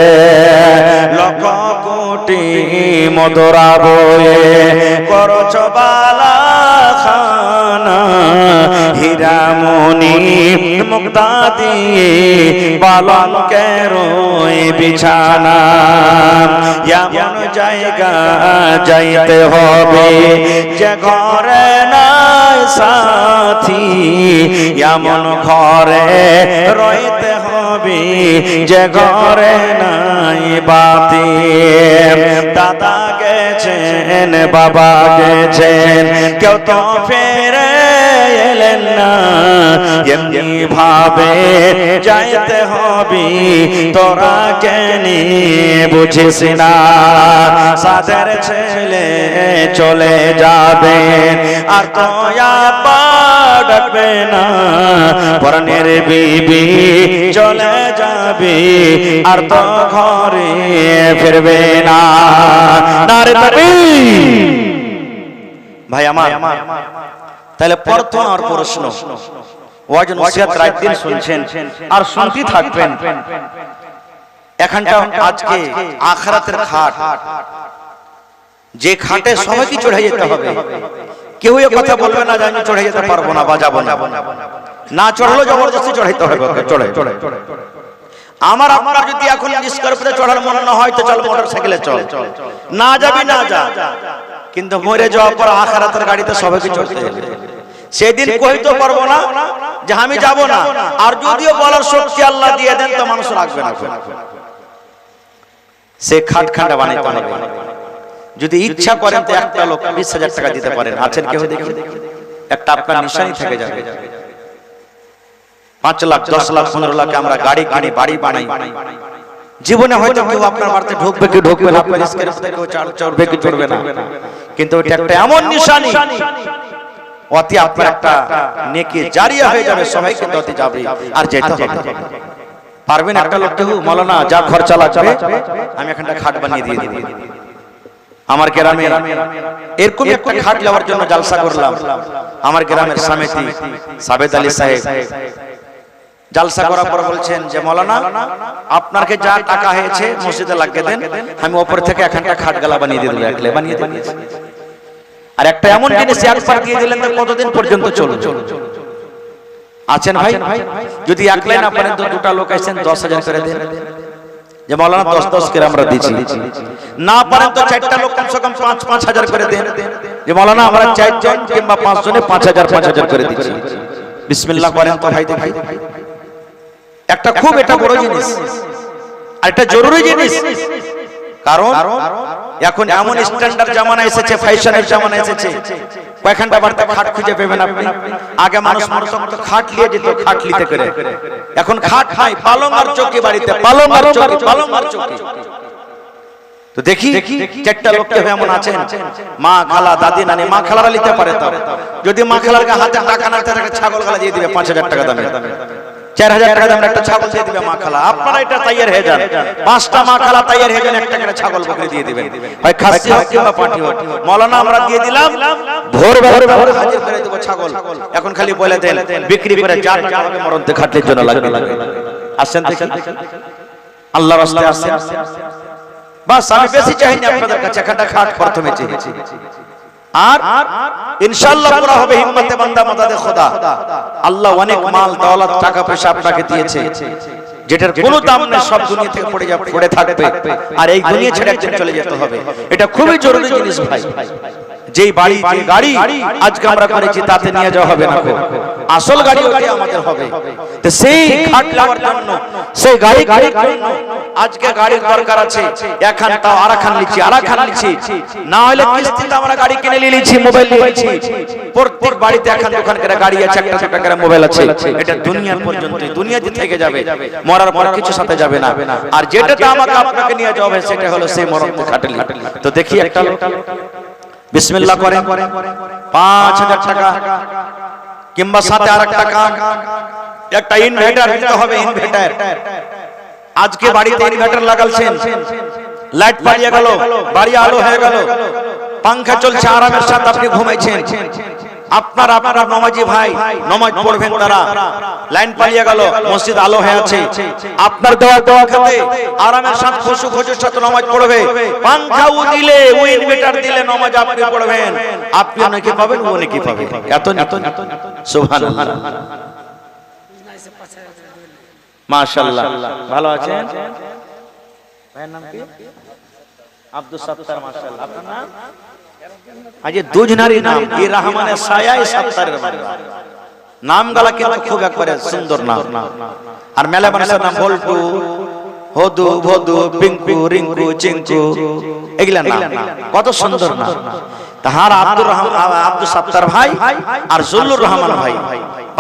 লক্ষ কোটি মধুরা বয়ে করছ বালা খানা, হীরামণি মুক্তা দিয়ে পালঙ্কের বিছানা। এমন জায়গা যাইতে হবে যে ঘরে নাই সাথী, এমন ঘরে রইতে হবে যে ঘরে নাই বাতি। দাদা গেছেন বাবা গেছেন কেউ তো ফেরে এলেন না, এমনি ভাবে যাইতে হবে তোরা কেনি বুঝিস না। সাদের ছেলে চলে যাবে আর তো ডাকবে না, পরাণের বিবি চলে যাবে আর তো ঘরে ফিরবে না। নারে তাকবীর। ভাই আমার, তাহলে প্রথম আর প্রশ্ন ওয়াজ নসিহত রাত দিন শুনছেন আর শুনতে থাকবেন। এখানটা আজকে আখিরাতের খাট, যে খাটে সবাইকে চড়ে যেতে হবে। কেউ এই কথা বলবে না যে আমি চড়ে যেতে পারবো না বা যাবো না, না চড়লো জবরদস্তি চড়াইতে হবে। চড়ে আমার আপনার যদি এখন স্করপিওতে চড়ার মনে না হয় তো চল মোটরসাইকেলে চল, না যাবি না যা, কিন্তু মরে যাওয়ার পর আখিরাতের গাড়িতে সবাইকে চড়তে হবে। সেদিন কইতে পারবো না যে আমি যাব না, আর যদিও বলার শক্তি আল্লাহ দিয়ে দেন তো মানুষ রাখবে না। সে খাটখান্ডা বানাইতে হবে। যদি ইচ্ছা করেন তো একটা লোক 20,000 টাকা দিতে পারেন। আছেন কেউ দেখি? একটা আপনার নিশানি থেকে যাবে। 5 লাখ 10 লাখ 15 লাখ আমরা গাড়ি কিনি বাড়ি বানাই, জীবনে হয়তো কেউ আপনার বাড়িতে ঢুকবে কি ঢুকবে না, আপনার স্কেলে কেউ চড়বে কি চড়বে না, কিন্তু এটা একটা এমন নিশানি অতি আপনার একটা নেকি জারিয়া হয়ে যাবে। সবাই কিন্তু অতি যাবে আর যেতে হবে। পারবেন একটা লোক কেউ মাওলানা যা খরচা লাগবে আমি এখানটা খাট বানিয়ে দিয়ে দেব। আমার গ্রামে এরকম একটা খাট নেওয়ার জন্য জলসা করলাম। আমার গ্রামের সমিতি সাবেদ আলী সাহেব জলসা করার পর বলছেন যে মাওলানা আপনাকে যা টাকা হয়েছে মসজিদে লাগিয়ে দেন, আমি উপর থেকে এখানটা খাট গালা বানিয়ে দিয়ে দেব। একলে বানিয়ে দেন। আর একটা এমন জিনিস একবার দিয়ে দিলেন তো কতদিন পর্যন্ত চলবে? আছেন ভাই? যদি একলে না পারেন তো দুটা লোক আছেন 10,000 করে দেন, যে মাওলানা 10-10 করে আমরা দিচ্ছি। না পারেন তো চারটা লোক কমসে কম 5-5,000 করে দেন, যে মাওলানা আমরা 4 জন কিংবা 5 জনে 5,000 করে দিচ্ছি। বিসমিল্লাহ করেন তো ভাই। ভাই একটা খুব এটা বড় জিনিস আর এটা জরুরি জিনিস। কারণ এখন এমন স্ট্যান্ডার্ড জামানা এসেছে, ফ্যাশনের জামানা এসেছে, কয়খানটা বাড়তে খাট খুঁজে পেবেন আপনি। আগে মানুষ তো খাট নিয়ে যেত, খাট নিতে করে। এখন খাট নাই, পালং আর চৌকি বাড়িতে, পালং আর চৌকি। তো দেখি চারটা লোক কেউ এমন আছেন, মা খালা দাদি নানি, মা খালারা নিতে পারে। তো যদি মা খালার হাতে টাকা না থাকে ছাগল গালা দিয়ে দিবে 5,000 টাকা দামে, 4,000 টাকা দামের একটা ছাগল দিয়ে দিবে মা খালা। আপনারা এটা তৈয়ার হয়ে যান, 5টা মা খালা তৈয়ার হয়ে যান, একটা করে ছাগল বকরি দিয়ে দিবেন, হয় খাসি হোক কিংবা পাঁঠি হোক। মাওলানা আমরা দিয়ে দিলাম, ভোর হাজির করে দেব ছাগল। এখন খালি বলে দেন বিক্রি করে যান যাবে মরণতে খাটলির জন্য লাগবে। আসেন দেখি আল্লাহর রাস্তায় আসেন। বাস আমি বেশি চাইনি আপনাদের কাছে, একটা খাট প্রথমে চেয়েছি, আর ইনশাআল্লাহ পুরা হবে হিম্মতে বান্দা মাদাদে খোদা। আল্লাহ অনেক মাল দৌলত টাকা পয়সা আপনাকে দিয়েছে, যেটার কোনো দাম নেই, সব দুনিয়া থেকে পড়ে থাকবে, আর এই দুনিয়া ছেড়ে একদিন চলে যেতে হবে। এটা খুবই জরুরি জিনিস ভাই। যেই বাড়ি যে গাড়ি আজকে আমরা করেছি তাতে নিয়ে যাওয়া হবে না, আসল গাড়ি ওটাই আমাদের হবে। তো সেই খাট লাগার জন্য, সেই গাড়ি আজকে গাড়ির দরকার আছে, এখন তাও আরাখান লিখছি, না হলে কিস্তিতে আমরা গাড়ি কিনে নিয়েছি, মোবাইল নিয়েছি, প্রত্যেক বাড়িতে এখন দোকান করে গাড়ি আছে, একটা ছোট করে মোবাইল আছে। এটা দুনিয়ার পর্যন্ত, দুনিয়াতে থেকে যাবে, মরার পর কিছু সাথে যাবে না। আর যেটা আমাকে আপনাকে নিয়ে যাওয়া হবে সেটা হলো সেই মরণ খাটলি। তো দেখি একটা বিসমিল্লাহ করেন, 5000 টাকা কিংবা সাথে আরেকটা কাম, একটা ইনভার্টার দিতে হবে। ইনভার্টার আজকে বাড়িতে ইনভার্টার লাগালছেন, লাইট পালিয়ে গেল, বাড়ি আলো হয়ে গেল, পাঙ্খা চলছে, আরামের সাথে আপনি ঘুমাইছেন। আপনারা নামাজি ভাই নামাজ পড়বেন, তারা লাইন পালিয়ে গেল, মসজিদ আলো হয়ে আছে, আপনার দোয়া খেতে আরামের সাথে খুশুর সাথে নামাজ পড়বে। পাঙ্খা ও দিলে, ও ইনভার্টার দিলে নামাজ আপনি পড়বেন, আপনি অনেকে পাবেন, ও অনেকে পাবে। এত সুবহানাল্লাহ, মাশাআল্লাহ। ভালো আছেন? ভাইয়ের নাম কি? আব্দুল সত্তার। মাশাআল্লাহ। আপনার নাম? আজ দুজনারই নাম, এই রহমানের ছায়া, এই সত্তারের নাম গালা কিন্তু খুব একবারে সুন্দর নাম। আর মেলা মানুষের নাম বল্টু, হদু, ভদু, পিঙ্কু, রিঙ্কু, চিঙ্কু, এগুলা নাম কত সুন্দর নাম। তাহার আব্দুল সত্তার ভাই আর জুল্লুর রহমান ভাই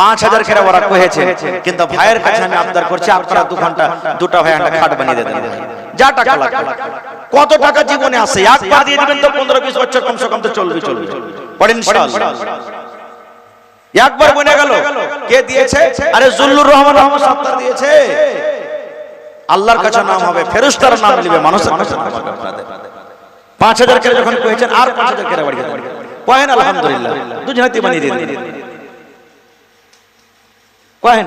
5000 করে ওরা কহেছে, কিন্তু ভাইয়ের কাছে আমি আবদার করছি, আপনারা 2 ঘন্টা দুটো ভাই একটা খাট বানিয়ে দেন, যা টাকা লাগে। কত টাকা জীবনে আছে, একবার দিয়ে দিবেন তো 15-20 বছর কমসে কম তো চলবে। পড়েন ইনশাআল্লাহ। একবার বনে গেল, কে দিয়েছে? আরে জুল্লুর রহমান আব্দুল সত্তার দিয়েছে। আল্লাহর কাছে নাম হবে, ফেরেশতার নাম নেবে, মানুষের কাছে নাম হবে আপনাদের। 5000 করে যখন কহেছেন, আর 5000 করে বাড়িয়ে দেন, কহেন আলহামদুলিল্লাহ, দুজনাতে বানিয়ে দিন, কহেন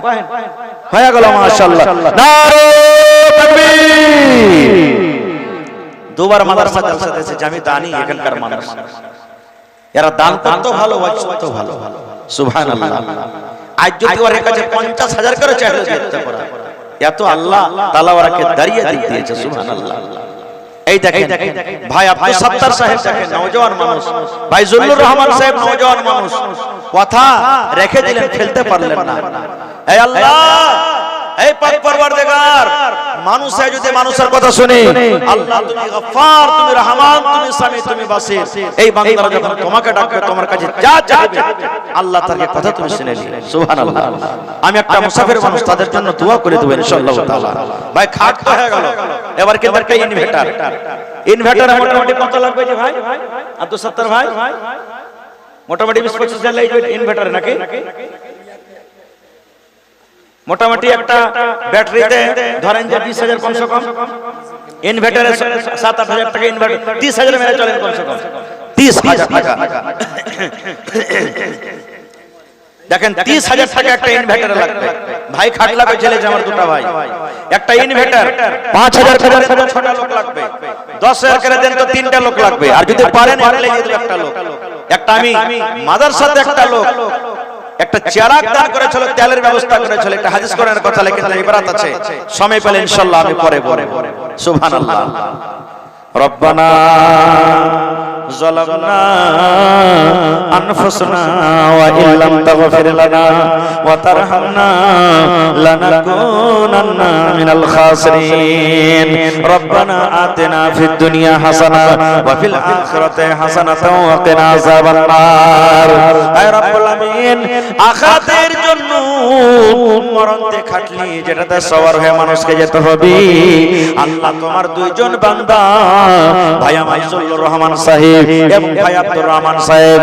হয়ে গেল, মাশাআল্লাহ। নারে তাকবীর। দুবার মাদ্রাসা জলসা দিয়েছে, আমি দানি এখানকার মানুষ, এরা দান করতে ভালো, ওয়াজ ভালো, সুবহানাল্লাহ। আজ যদি ওর কাছে 50000 করে চাইলে দিতে পারে, এত আল্লাহ তাআলা ওরাকে দাঁড়িয়ে দিয়েছে, সুবহানাল্লাহ। এই দেখেন ভাই আব্দুল সত্তার সাহেব, দেখেন নওজোয়ান মানুষ, ভাই জুল্লুর রহমান সাহেব নওজোয়ান মানুষ, কথা রেখে দিলেন, ফেলতে পারলেন না। এই আল্লাহ, এই পাক পরওয়ারদিগার, মানুষে যদি মানুষের কথা শুনে, আল্লাহ তুমি গফফার, তুমি রহমান, তুমি সামি, তুমি বাসির, এই বান্দারা যখন তোমাকে ডাকবে, তোমার কাছে যা চাইবে, আল্লাহ তার কথা তুমি শুনে নিবে, সুবহানাল্লাহ। আমি একটা মুসাফির মানুষ, তাদের জন্য দোয়া করে দেব ইনশাআল্লাহ তাআলা। ভাই খাট তো হয়ে গেল, এবার কেদারকে ইনভার্টার। ইনভার্টার মোটামুটি কত লাগবে যে ভাই আব্দুল সত্তার ভাই? মোটামুটি 20-25 লাগবে ইনভার্টার নাকি? মোটামুটি একটা ব্যাটারিতে ধরেন যে 20000 কমসে কম, ইনভার্টারে 7-8 টাকা, ইনভার্টার 30000 মেরে চলেন কমসে কম 30000 টাকা। দেখেন 30000 টাকা একটা ইনভার্টার লাগবে। ভাই খাট লাগবে, ছেলে যে আমার দুটো ভাই, একটা ইনভার্টার 5000 টাকা, 6টা লোক লাগবে, 10000 করে দেন তো 3টা লোক লাগবে। আর যদি পারেন তাহলে একটা লোক, একটা আমি মাদ্রাসাতে একটা লোক, একটা চেরাগ দান করেছিল, তেলের ব্যবস্থা করেছিল, একটা হাদিস কোরআনের কথা লিখে ইবারত আছে, সময় পেলে ইনশাআল্লাহ আমি পরে বলবো। সুবহানাল্লাহ। রব্বানা যালামনা আনফুসানা ওয়া ইল্লাম তাগফির লানা ওয়া তারহামনা লানাকুনান্না মিনাল খাসিরিন। রব্বানা আতিনা ফিদ দুনিয়া হাসানা ওয়া ফিল আখিরাতি হাসানাতাও ওয়া কিনা আযাবান নার। হে রব্বুল আমিন, আখিরাতের জন্য মরণতে খাটলি, যেটাতে সওয়ার হয়ে মানুষকে যেতে হবে, আল্লাহ তোমার দুইজন বান্দা, ভাই আমার জুল্লুর রহমান সাহেব এবং ভাই আব্দুর রহমান সাহেব,